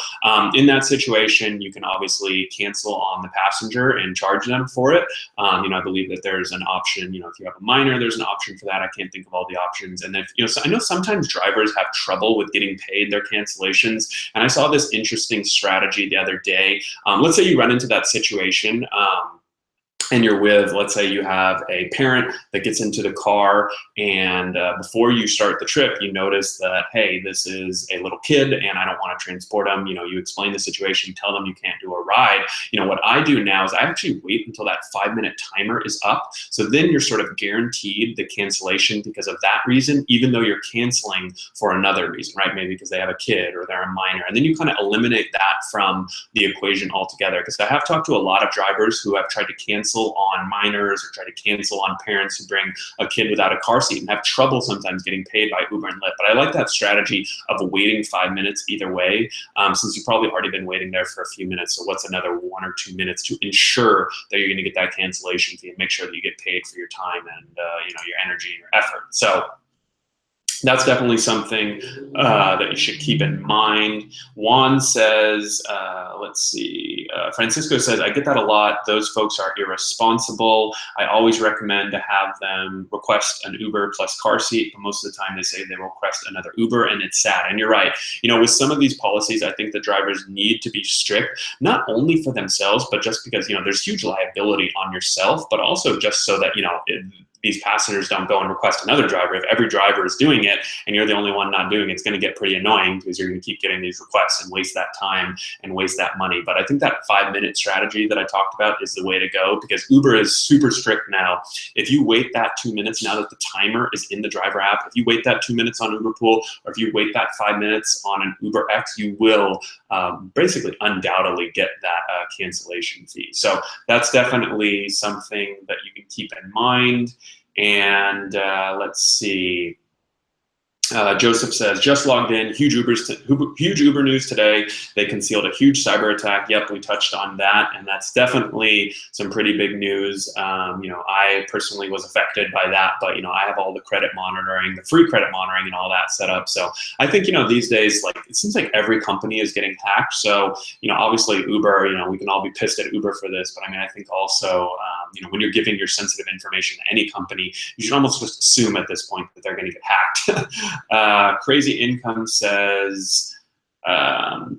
in that situation, you can obviously cancel on the passenger and charge them for it. I believe that there's an option, if you have a minor, there's an option for that. I can't think of all the options. And if, so I know sometimes drivers have trouble with getting paid their cancellations. And I saw this interesting strategy the other day. Let's say you run into that situation. And you're with, let's say you have a parent that gets into the car and before you start the trip, you notice that, hey, this is a little kid and I don't want to transport them. You explain the situation, tell them you can't do a ride. What I do now is I actually wait until that 5-minute timer is up. So then you're sort of guaranteed the cancellation because of that reason, even though you're canceling for another reason, right? Maybe because they have a kid or they're a minor. And then you kind of eliminate that from the equation altogether. Because I have talked to a lot of drivers who have tried to cancel on minors or try to cancel on parents who bring a kid without a car seat and have trouble sometimes getting paid by Uber and Lyft. But I like that strategy of waiting 5 minutes either way, since you've probably already been waiting there for a few minutes. So what's another 1 or 2 minutes to ensure that you're going to get that cancellation fee and make sure that you get paid for your time and your energy and your effort. So that's definitely something that you should keep in mind. Juan says, let's see, Francisco says, I get that a lot. Those folks are irresponsible. I always recommend to have them request an Uber plus car seat, but most of the time they say they will request another Uber, and it's sad. And you're right. With some of these policies, I think the drivers need to be strict, not only for themselves, but just because, there's huge liability on yourself, but also just so that, these passengers don't go and request another driver. If every driver is doing it and you're the only one not doing it, it's going to get pretty annoying because you're going to keep getting these requests and waste that time and waste that money. But I think that 5-minute strategy that I talked about is the way to go because Uber is super strict now. If you wait that 2 minutes now that the timer is in the driver app, if you wait that 2 minutes on Uber Pool, or if you wait that 5 minutes on an UberX, you will basically undoubtedly get that cancellation fee. So that's definitely something that you can keep in mind. And let's see. Joseph says, just logged in, huge Uber news today. They concealed a huge cyber attack. Yep, we touched on that, and that's definitely some pretty big news. I personally was affected by that, but, I have all the credit monitoring, the free credit monitoring and all that set up. So I think, these days, like, it seems like every company is getting hacked. So, obviously Uber, we can all be pissed at Uber for this, but I think also, when you're giving your sensitive information to any company, you should almost just assume at this point that they're going to get hacked. Crazy Income says,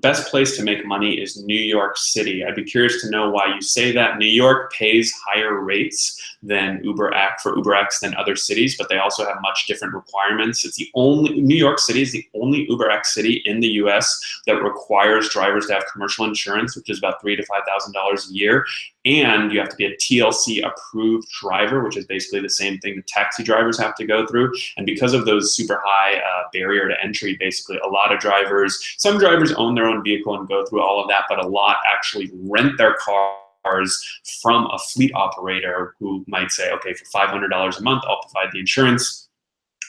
best place to make money is New York City. I'd be curious to know why you say that. New York pays higher rates than UberX than other cities, but they also have much different requirements. New York City is the only UberX city in the US that requires drivers to have commercial insurance, which is about $3,000 to $5,000 a year. And you have to be a TLC approved driver, which is basically the same thing that taxi drivers have to go through. And because of those super high barrier to entry, basically a lot of drivers, some drivers own their own vehicle and go through all of that, but a lot actually rent their cars from a fleet operator who might say, okay, for $500 a month, I'll provide the insurance.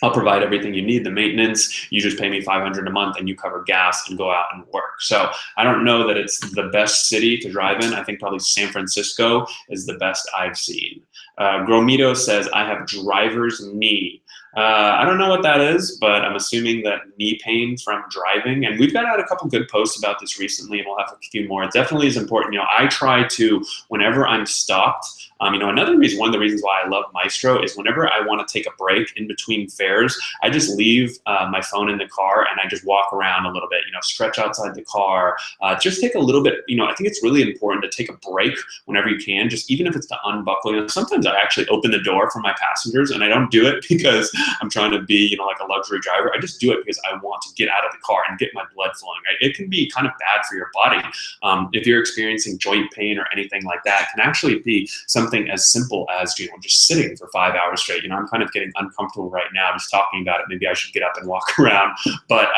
I'll provide everything you need, the maintenance, you just pay me $500 a month and you cover gas and go out and work. So I don't know that it's the best city to drive in. I think probably San Francisco is the best I've seen. Gromito says, I have driver's knee. I don't know what that is, but I'm assuming that knee pain from driving. And we've got out a couple good posts about this recently, and we'll have a few more. It definitely is important. I try to, whenever I'm stopped, one of the reasons why I love Maestro is whenever I want to take a break in between fares, I just leave my phone in the car and I just walk around a little bit, stretch outside the car, just take a little bit, I think it's really important to take a break whenever you can, just even if it's to unbuckle. Sometimes I actually open the door for my passengers, and I don't do it because I'm trying to be, like a luxury driver. I just do it because I want to get out of the car and get my blood flowing. Right? It can be kind of bad for your body. If you're experiencing joint pain or anything like that, it can actually be something as simple as, just sitting for 5 hours straight. I'm kind of getting uncomfortable right now just talking about it. Maybe I should get up and walk around. But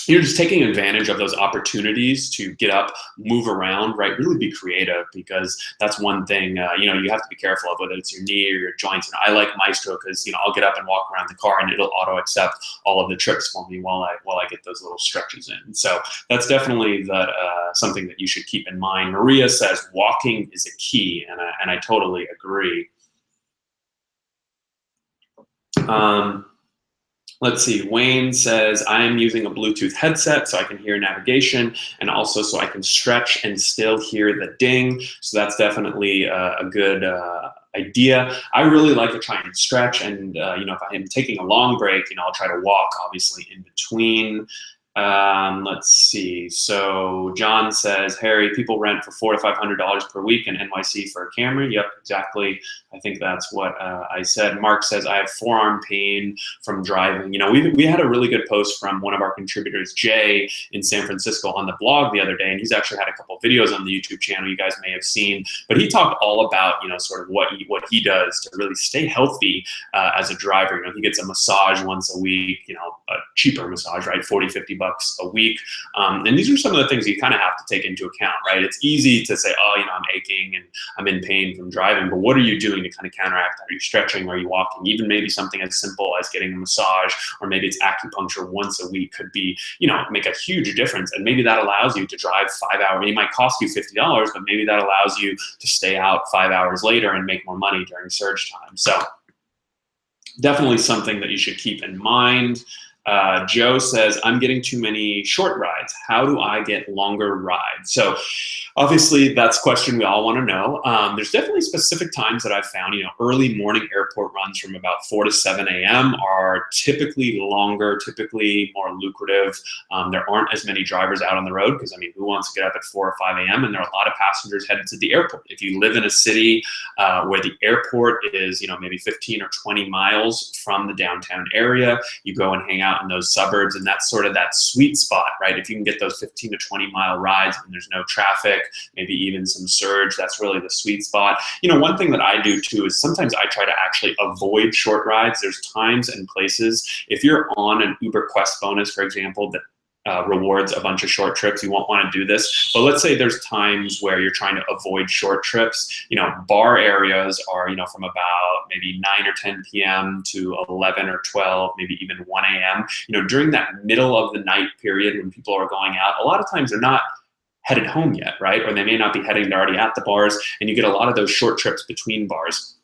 you're just taking advantage of those opportunities to get up, move around, right? Really be creative, because that's one thing, you have to be careful of, whether it's your knee or your joints. I like Maestro because, I'll get up and walk around the car and it'll auto accept all of the trips for me while I get those little stretches in. So that's definitely something that you should keep in mind. Maria says walking is a key, and I totally agree. Let's see, Wayne says, I am using a Bluetooth headset so I can hear navigation, and also so I can stretch and still hear the ding. So that's definitely a good idea. I really like to try and stretch, and if I am taking a long break, I'll try to walk, obviously, in between. Let's see. So John says, Harry, people rent for $400 to $500 per week in NYC for a camera. Yep, exactly. I think that's what I said. Mark says, I have forearm pain from driving. We had a really good post from one of our contributors, Jay, in San Francisco on the blog the other day, and he's actually had a couple of videos on the YouTube channel you guys may have seen. But he talked all about, sort of what he does to really stay healthy as a driver. He gets a massage once a week, a cheaper massage, right? 40, 50 bucks a week. And these are some of the things you kind of have to take into account, right? It's easy to say, oh, I'm aching and I'm in pain from driving, but what are you doing to kind of counteract that? Are you stretching? Are you walking? Even maybe something as simple as getting a massage, or maybe it's acupuncture once a week could be, make a huge difference. And maybe that allows you to drive 5 hours. It might cost you $50, but maybe that allows you to stay out 5 hours later and make more money during surge time. So definitely something that you should keep in mind. Joe says, I'm getting too many short rides. How do I get longer rides? So obviously that's a question we all want to know. There's definitely specific times that I've found, early morning airport runs from about 4 to 7 a.m. are typically longer, typically more lucrative. There aren't as many drivers out on the road because, who wants to get up at 4 or 5 a.m.? And there are a lot of passengers headed to the airport. If you live in a city where the airport is, maybe 15 or 20 miles from the downtown area, you go and hang out in those suburbs, and that's sort of that sweet spot, right? If you can get those 15 to 20 mile rides and there's no traffic, maybe even some surge, that's really the sweet spot. One thing that I do too is sometimes I try to actually avoid short rides. There's times and places, if you're on an Uber Quest bonus, for example, that rewards a bunch of short trips, you won't want to do this. But let's say there's times where you're trying to avoid short trips. Bar areas are, from about maybe 9 or 10 p.m. to 11 or 12, maybe even 1 a.m. During that middle of the night period when people are going out, a lot of times they're not headed home yet, right? Or they may not be heading, they're already at the bars, and you get a lot of those short trips between bars.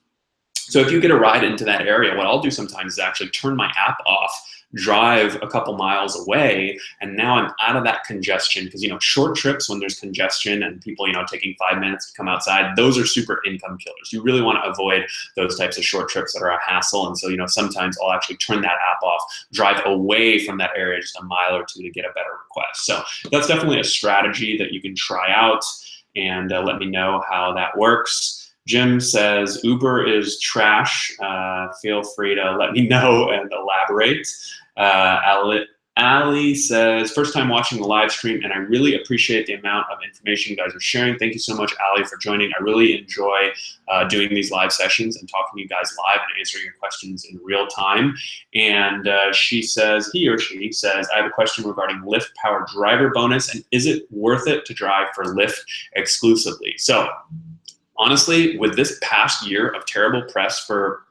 So if you get a ride into that area, what I'll do sometimes is actually turn my app off, drive a couple miles away, and now I'm out of that congestion. Because short trips, when there's congestion and people taking 5 minutes to come outside, those are super income killers. You really want to avoid those types of short trips that are a hassle. And so sometimes I'll actually turn that app off, drive away from that area just a mile or two to get a better request. So that's definitely a strategy that you can try out, and let me know how that works. Jim says, Uber is trash. Feel free to let me know and elaborate. Ali says, first time watching the live stream, and I really appreciate the amount of information you guys are sharing. Thank you so much, Ali, for joining. I really enjoy doing these live sessions and talking to you guys live and answering your questions in real time. And he or she says, I have a question regarding Lyft Power Driver Bonus, and is it worth it to drive for Lyft exclusively? So, honestly, with this past year of terrible press for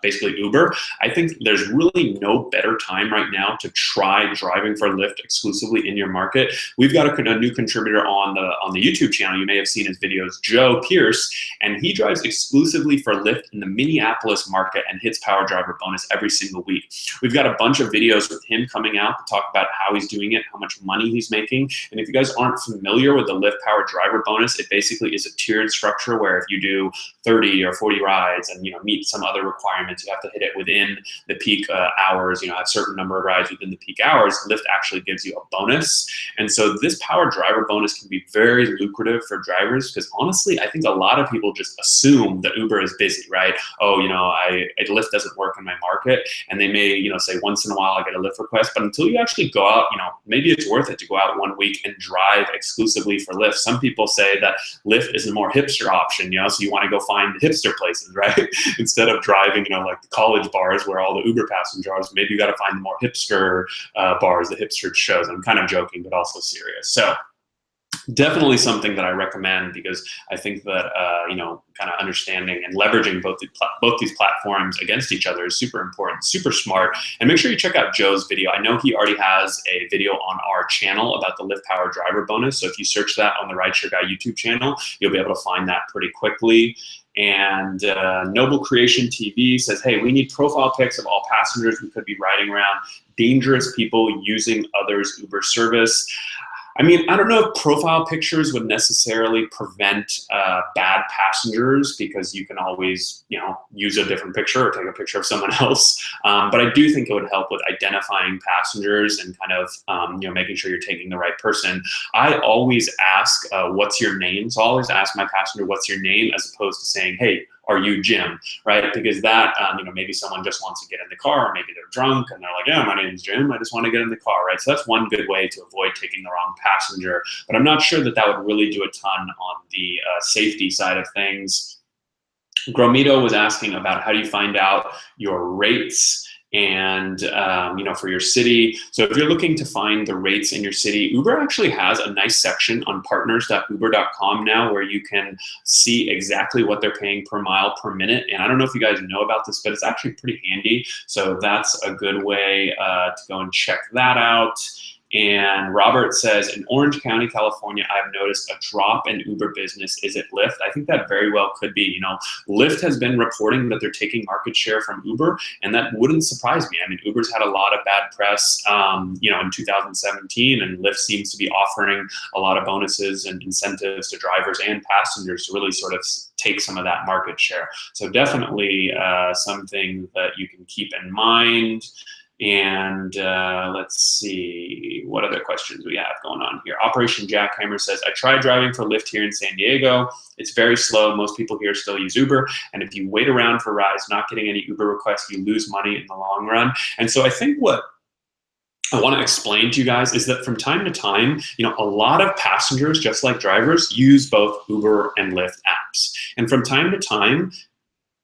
basically Uber, I think there's really no better time right now to try driving for Lyft exclusively in your market. We've got a new contributor on the YouTube channel. You may have seen his videos, Joe Pierce, and he drives exclusively for Lyft in the Minneapolis market and hits Power Driver Bonus every single week. We've got a bunch of videos with him coming out to talk about how he's doing it, how much money he's making. And if you guys aren't familiar with the Lyft Power Driver Bonus, it basically is a tiered structure where if you do 30 or 40 rides and meet some other requirements, you have to hit it within the peak hours, have a certain number of rides within the peak hours. Lyft actually gives you a bonus. And so this Power Driver Bonus can be very lucrative for drivers, because honestly, I think a lot of people just assume that Uber is busy, right? Oh, Lyft doesn't work in my market, and they may, say once in a while I get a Lyft request, but until you actually go out, maybe it's worth it to go out 1 week and drive exclusively for Lyft. Some people say that Lyft is a more hipster option, so you want to go find the hipster places, right? Instead of driving, like the college bars where all the Uber passengers, maybe you got to find the more hipster bars, the hipster shows. I'm kind of joking, but also serious. So definitely something that I recommend, because I think that kind of understanding and leveraging both these platforms against each other is super important, super smart. And make sure you check out Joe's video. I know he already has a video on our channel about the Lyft Power Driver Bonus. So if you search that on the Rideshare Guy YouTube channel, you'll be able to find that pretty quickly. And Noble Creation TV says, hey, we need profile pics of all passengers who could be riding around, dangerous people using others' Uber service. I mean, I don't know if profile pictures would necessarily prevent bad passengers, because you can always, use a different picture or take a picture of someone else. But I do think it would help with identifying passengers and kind of, making sure you're taking the right person. I always ask, what's your name? So I always ask my passenger, what's your name, as opposed to saying, hey, are you Jim, right? Because that, maybe someone just wants to get in the car, or maybe they're drunk and they're like, yeah, my name's Jim, I just want to get in the car, right? So that's one good way to avoid taking the wrong passenger. But I'm not sure that that would really do a ton on the safety side of things. Gromito was asking about how do you find out your rates and for your city. So if you're looking to find the rates in your city, Uber actually has a nice section on partners.uber.com now where you can see exactly what they're paying per mile per minute. And I don't know if you guys know about this, but it's actually pretty handy. So that's a good way to go and check that out. And Robert says, in Orange County, California, I've noticed a drop in Uber business. Is it Lyft? I think that very well could be. Lyft has been reporting that they're taking market share from Uber, and that wouldn't surprise me. I mean, Uber's had a lot of bad press, in 2017, and Lyft seems to be offering a lot of bonuses and incentives to drivers and passengers to really sort of take some of that market share. So definitely something that you can keep in mind. And let's see what other questions we have going on here. Operation Jackhammer says, I tried driving for Lyft here in San Diego. It's very slow. Most people here still use Uber. And if you wait around for rides, not getting any Uber requests, you lose money in the long run. And so I think what I want to explain to you guys is that from time to time, a lot of passengers, just like drivers, use both Uber and Lyft apps. And from time to time,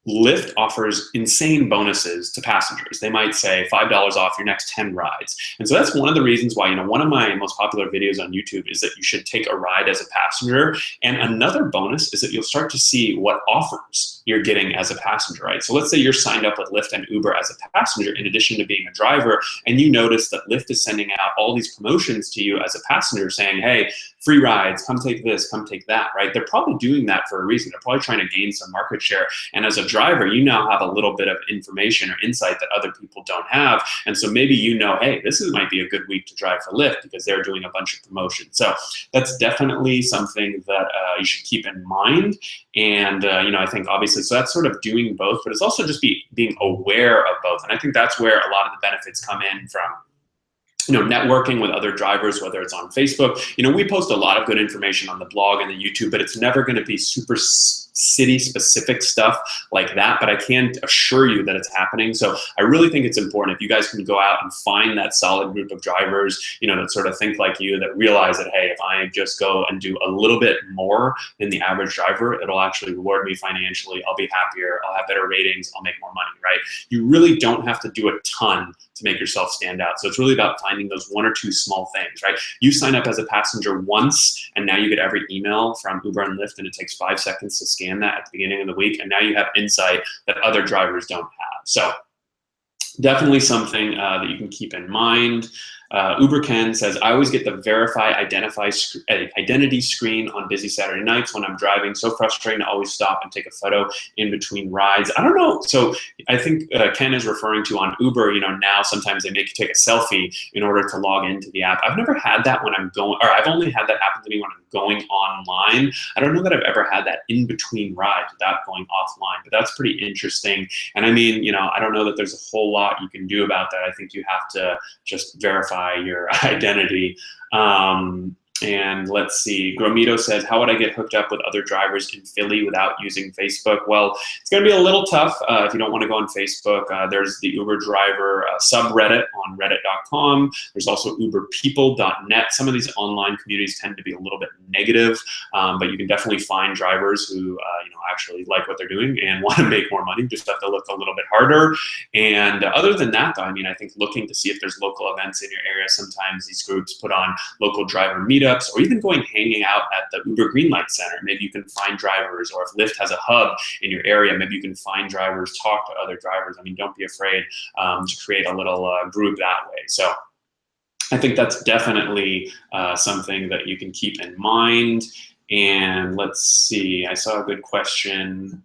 Lyft offers insane bonuses to passengers. They might say $5 off your next 10 rides. And so that's one of the reasons why, one of my most popular videos on YouTube is that you should take a ride as a passenger. And another bonus is that you'll start to see what offers you're getting as a passenger, right? So let's say you're signed up with Lyft and Uber as a passenger in addition to being a driver, and you notice that Lyft is sending out all these promotions to you as a passenger saying, hey, free rides, come take this, come take that, right? They're probably doing that for a reason. They're probably trying to gain some market share. And as a driver, you now have a little bit of information or insight that other people don't have. And so maybe hey, might be a good week to drive for Lyft because they're doing a bunch of promotions. So that's definitely something that you should keep in mind. And, I think obviously, so that's sort of doing both, but it's also just being aware of both. And I think that's where a lot of the benefits come in from. Networking with other drivers, whether it's on Facebook. We post a lot of good information on the blog and the YouTube, but it's never going to be super city-specific stuff like that. But I can assure you that it's happening. So I really think it's important if you guys can go out and find that solid group of drivers, that sort of think like you, that realize that, hey, if I just go and do a little bit more than the average driver, it'll actually reward me financially. I'll be happier. I'll have better ratings. I'll make more money, right? You really don't have to do a ton to make yourself stand out. So it's really about finding those one or two small things, right? You sign up as a passenger once, and now you get every email from Uber and Lyft, and it takes 5 seconds to scan that at the beginning of the week, and now you have insight that other drivers don't have. So definitely something that you can keep in mind. Uber Ken says, I always get the verify identity screen on busy Saturday nights when I'm driving. So frustrating to always stop and take a photo in between rides. I don't know. So I think Ken is referring to on Uber, now sometimes they make you take a selfie in order to log into the app. I've never had that when I'm going, or I've only had that happen to me when I'm going online. I don't know that I've ever had that in between rides without going offline, but that's pretty interesting. And I mean, I don't know that there's a whole lot you can do about that. I think you have to just verify your identity. And let's see, Gromito says, how would I get hooked up with other drivers in Philly without using Facebook? Well, it's going to be a little tough if you don't want to go on Facebook. There's the Uber driver subreddit on reddit.com. There's also uberpeople.net. Some of these online communities tend to be a little bit negative, but you can definitely find drivers who actually like what they're doing and want to make more money. Just have to look a little bit harder. And other than that, though, I think looking to see if there's local events in your area. Sometimes these groups put on local driver meetups, or even hanging out at the Uber Greenlight Center. Maybe you can find drivers, or if Lyft has a hub in your area, maybe you can find drivers, talk to other drivers. Don't be afraid to create a little group that way. So I think that's definitely something that you can keep in mind. And let's see, I saw a good question.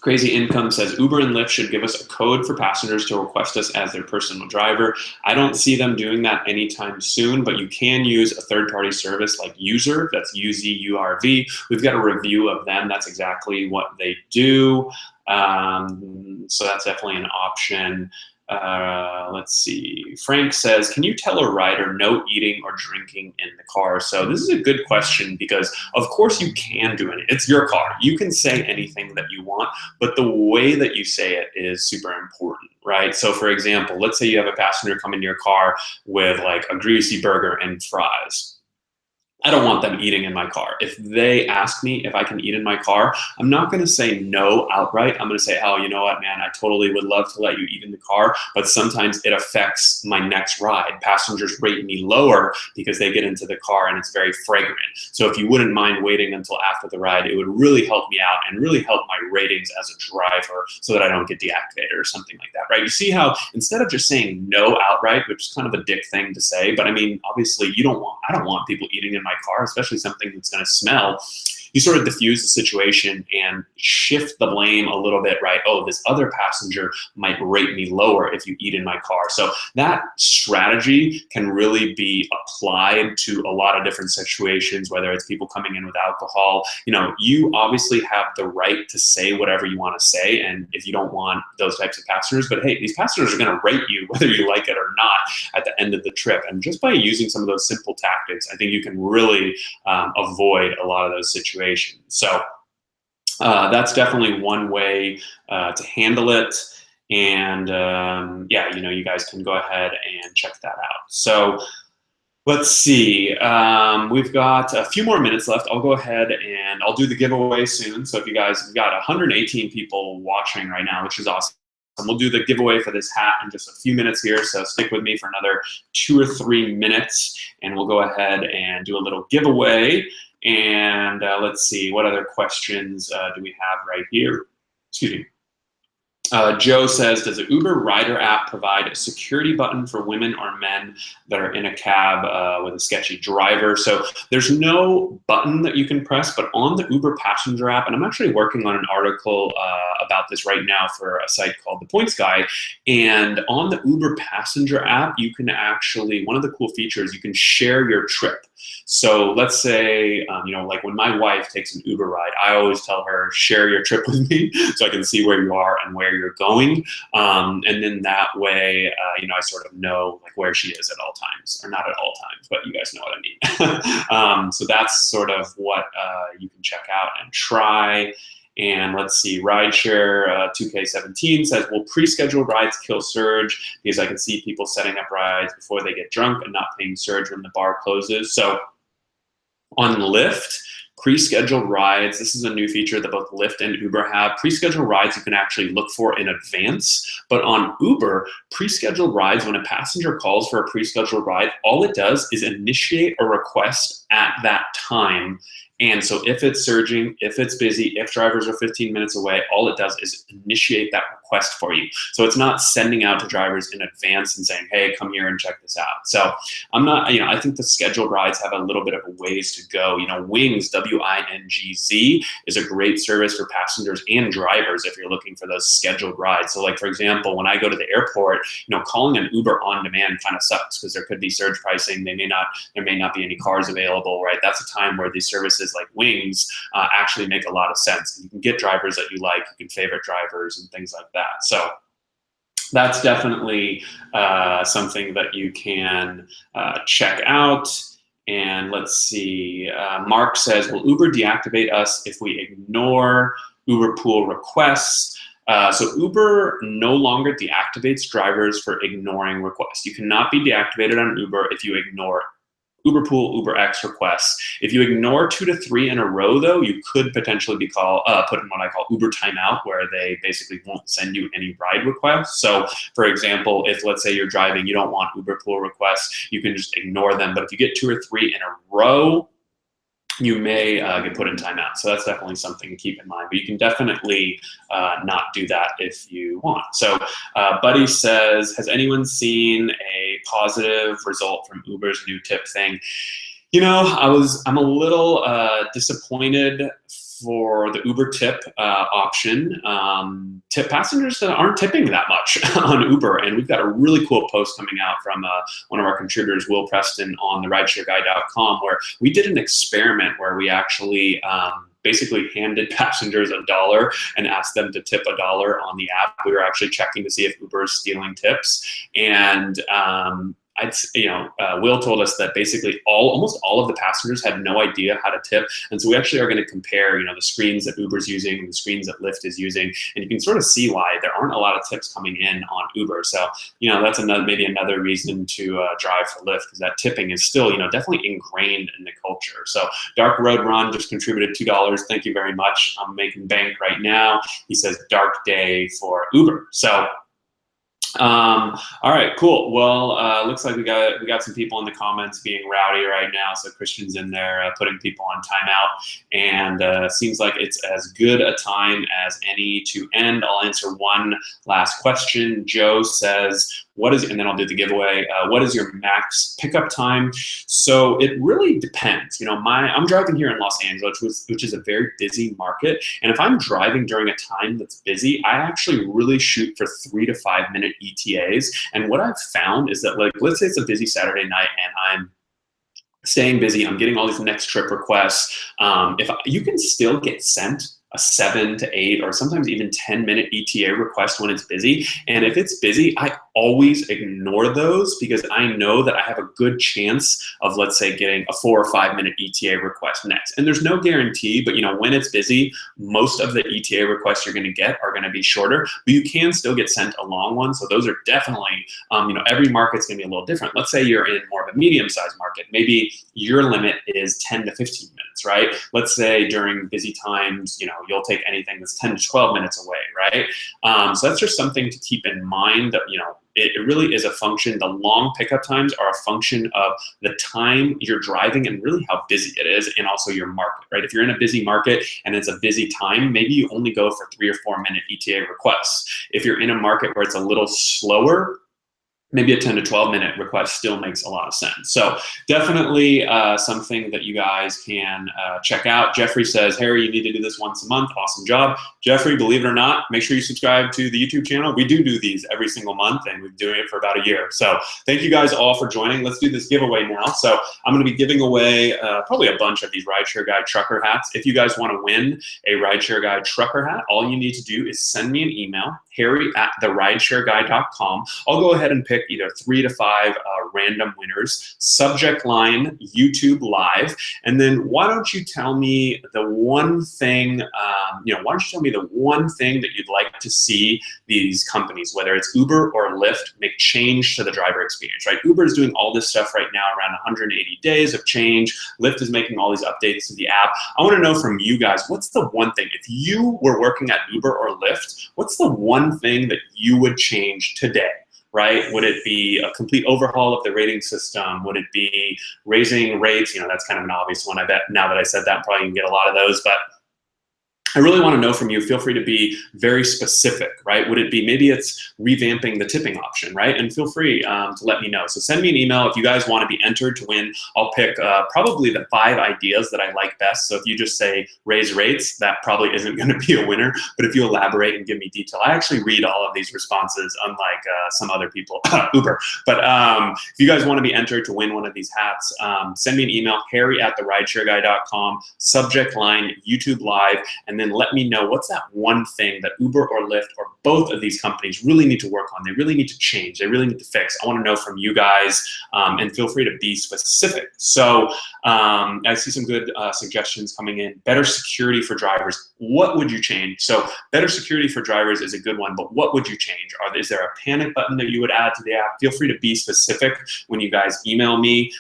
Crazy Income says, Uber and Lyft should give us a code for passengers to request us as their personal driver. I don't see them doing that anytime soon, but you can use a third-party service like User, that's UZURV. We've got a review of them. That's exactly what they do. So that's definitely an option. Let's see. Frank says, can you tell a rider no eating or drinking in the car? So this is a good question because of course you can do it. It's your car. You can say anything that you want, but the way that you say it is super important, right? So for example, let's say you have a passenger come into your car with like a greasy burger and fries. I don't want them eating in my car. If they ask me if I can eat in my car, I'm not going to say no outright. I'm going to say, oh, you know what, man, I totally would love to let you eat in the car, but sometimes it affects my next ride. Passengers rate me lower because they get into the car and it's very fragrant. So if you wouldn't mind waiting until after the ride, it would really help me out and really help my ratings as a driver so that I don't get deactivated or something like that, right? You see how instead of just saying no outright, which is kind of a dick thing to say, but obviously I don't want people eating in my car, especially something that's going to smell. You sort of diffuse the situation and shift the blame a little bit, right? Oh, this other passenger might rate me lower if you eat in my car. So that strategy can really be applied to a lot of different situations, whether it's people coming in with alcohol. You obviously have the right to say whatever you want to say, and if you don't want those types of passengers, but hey, these passengers are going to rate you whether you like it or not at the end of the trip. And just by using some of those simple tactics, I think you can really avoid a lot of those situations. So that's definitely one way to handle it. And yeah, you guys can go ahead and check that out. So Let's see. We've got a few more minutes left. I'll go ahead and I'll do the giveaway soon. So if you guys, we've got 118 people watching right now, which is awesome. We'll do the giveaway for this hat in just a few minutes here. So stick with me for another 2 or 3 minutes, and we'll go ahead and do a little giveaway. And let's see, what other questions do we have right here? Excuse me. Joe says, does the Uber Rider app provide a security button for women or men that are in a cab with a sketchy driver? So there's no button that you can press, but on the Uber Passenger app, and I'm actually working on an article about this right now for a site called The Points Guy, and on the Uber Passenger app, you can actually, one of the cool features, you can share your trip. So let's say, like when my wife takes an Uber ride, I always tell her, share your trip with me so I can see where you are and where you're going. And then that way, I sort of know like where she is at all times, or not at all times, but you guys know what I mean. So that's sort of what you can check out and try. And let's see, Rideshare 2K17 says, will pre-scheduled rides kill surge? Because I can see people setting up rides before they get drunk and not paying surge when the bar closes. So on Lyft, pre-scheduled rides, this is a new feature that both Lyft and Uber have. Pre-scheduled rides you can actually look for in advance, but on Uber, pre-scheduled rides, when a passenger calls for a pre-scheduled ride, all it does is initiate a request at that time. And so if it's surging, if it's busy, if drivers are 15 minutes away, all it does is initiate that request for you. So it's not sending out to drivers in advance and saying, hey, come here and check this out. So I'm not, I think the scheduled rides have a little bit of a ways to go. Wings, W-I-N-G-Z, is a great service for passengers and drivers if you're looking for those scheduled rides. So like, for example, when I go to the airport, calling an Uber on demand kind of sucks because there could be surge pricing. There may not be any cars available, right? That's a time where these services like Wings actually make a lot of sense. You can get drivers that you like, you can favorite drivers and things like that. So that's definitely something that you can check out. And let's see, Mark says, will Uber deactivate us if we ignore Uber pool requests? So Uber no longer deactivates drivers for ignoring requests. You cannot be deactivated on Uber if you ignore Uber Pool, UberX requests. If you ignore 2 to 3 in a row, though, you could potentially be put in what I call Uber timeout, where they basically won't send you any ride requests. So, for example, if let's say you're driving, you don't want Uber Pool requests, you can just ignore them. But if you get 2 or 3 in a row, you may get put in timeout. So that's definitely something to keep in mind. But you can definitely not do that if you want. So Buddy says, has anyone seen a positive result from Uber's new tip thing? I'm a little disappointed for the Uber tip option. Tip passengers aren't tipping that much on Uber, and we've got a really cool post coming out from one of our contributors, Will Preston, on the rideshareguy.com, where we did an experiment where we actually basically handed passengers $1 and asked them to tip $1 on the app. We were actually checking to see if Uber is stealing tips, and Will told us that basically almost all of the passengers had no idea how to tip, and so we actually are going to compare, the screens that Uber's using and the screens that Lyft is using, and you can sort of see why there aren't a lot of tips coming in on Uber. So that's maybe another reason to drive for Lyft, because that tipping is still definitely ingrained in the culture. So Dark Road Run just contributed $2. Thank you very much. I'm making bank right now. He says dark day for Uber. So. All right, cool. Well, looks like we got some people in the comments being rowdy right now. So Christian's in there putting people on timeout, and seems like it's as good a time as any to end. I'll answer one last question. Joe says, and then I'll do the giveaway. What is your max pickup time? So it really depends. I'm driving here in Los Angeles, which is a very busy market. And if I'm driving during a time that's busy, I actually really shoot for 3 to 5 minute ETAs. And what I've found is that, like, let's say it's a busy Saturday night and I'm staying busy, I'm getting all these next trip requests. You can still get sent a 7 to 8 or sometimes even 10-minute ETA request when it's busy. And if it's busy, I always ignore those because I know that I have a good chance of, let's say, getting a 4 or 5-minute ETA request next. And there's no guarantee, but when it's busy, most of the ETA requests you're going to get are going to be shorter, but you can still get sent a long one. So those are definitely, every market's going to be a little different. Let's say you're in more of a medium-sized market. Maybe your limit is 10 to 15 minutes, right? Let's say during busy times, you'll take anything that's 10 to 12 minutes away, right? So that's just something to keep in mind that, it really is a function. The long pickup times are a function of the time you're driving and really how busy it is, and also your market, right? If you're in a busy market and it's a busy time, maybe you only go for 3 or 4 minute ETA requests. If you're in a market where it's a little slower, maybe a 10 to 12 minute request still makes a lot of sense. So definitely something that you guys can check out. Jeffrey says, Harry, you need to do this once a month. Awesome job. Jeffrey, believe it or not, make sure you subscribe to the YouTube channel. We do these every single month, and we've been doing it for about a year. So thank you guys all for joining. Let's do this giveaway now. So I'm going to be giving away probably a bunch of these Rideshare Guy trucker hats. If you guys want to win a Rideshare Guy trucker hat, all you need to do is send me an email, harry@therideshareguy.com. I'll go ahead and pick either 3 to 5 random winners, subject line YouTube live, and then why don't you tell me the one thing, why don't you tell me the one thing that you'd like to see these companies, whether it's Uber or Lyft, make change to the driver experience, right? Uber is doing all this stuff right now, around 180 days of change. Lyft is making all these updates to the app. I want to know from you guys, what's the one thing, if you were working at Uber or Lyft, what's the one thing that you would change today? Right? Would it be a complete overhaul of the rating system? Would it be raising rates? That's kind of an obvious one. I bet now that I said that, probably you can get a lot of those, but I really want to know from you. Feel free to be very specific, right? Would it be, maybe it's revamping the tipping option, right? And feel free to let me know. So send me an email if you guys want to be entered to win. I'll pick probably the 5 ideas that I like best. So if you just say raise rates, that probably isn't going to be a winner. But if you elaborate and give me detail, I actually read all of these responses, unlike some other people, Uber. But if you guys want to be entered to win one of these hats, send me an email, harry@therideshareguy.com, subject line YouTube live, and then let me know what's that one thing that Uber or Lyft or both of these companies really need to work on. They really need to change. They really need to fix. I want to know from you guys, and feel free to be specific. So I see some good suggestions coming in. Better security for drivers. What would you change? So better security for drivers is a good one, but what would you change? Is there a panic button that you would add to the app? Feel free to be specific when you guys email me.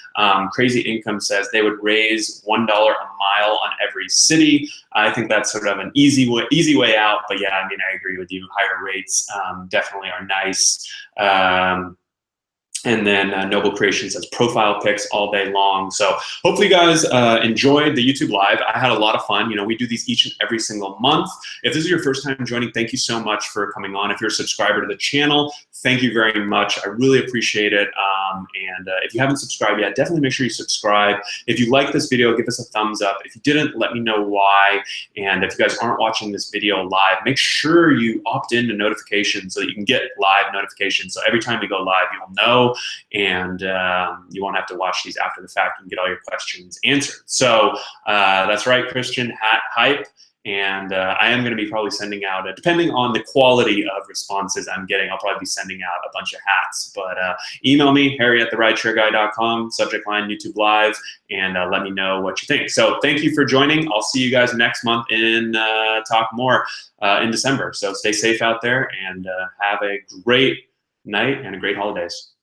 Crazy Income says they would raise $1 a mile on every city. I think that's sort of an easy way out, but yeah, I mean, I agree with you. Higher rates definitely are nice. And then Noble Creation says profile pics all day long. So hopefully you guys enjoyed the YouTube Live. I had a lot of fun. We do these each and every single month. If this is your first time joining, thank you so much for coming on. If you're a subscriber to the channel, thank you very much. I really appreciate it. And if you haven't subscribed yet, definitely make sure you subscribe. If you like this video, give us a thumbs up. If you didn't, let me know why. And if you guys aren't watching this video live, make sure you opt into notifications so that you can get live notifications. So every time we go live, you'll know, and you won't have to watch these after the fact and get all your questions answered. So that's right, Christian, hat hype. And I am going to be probably sending out, depending on the quality of responses I'm getting, I'll probably be sending out a bunch of hats. But email me, harry@therideshareguy.com, subject line YouTube Live, and let me know what you think. So thank you for joining. I'll see you guys next month in Talk More in December. So stay safe out there, and have a great night and a great holidays.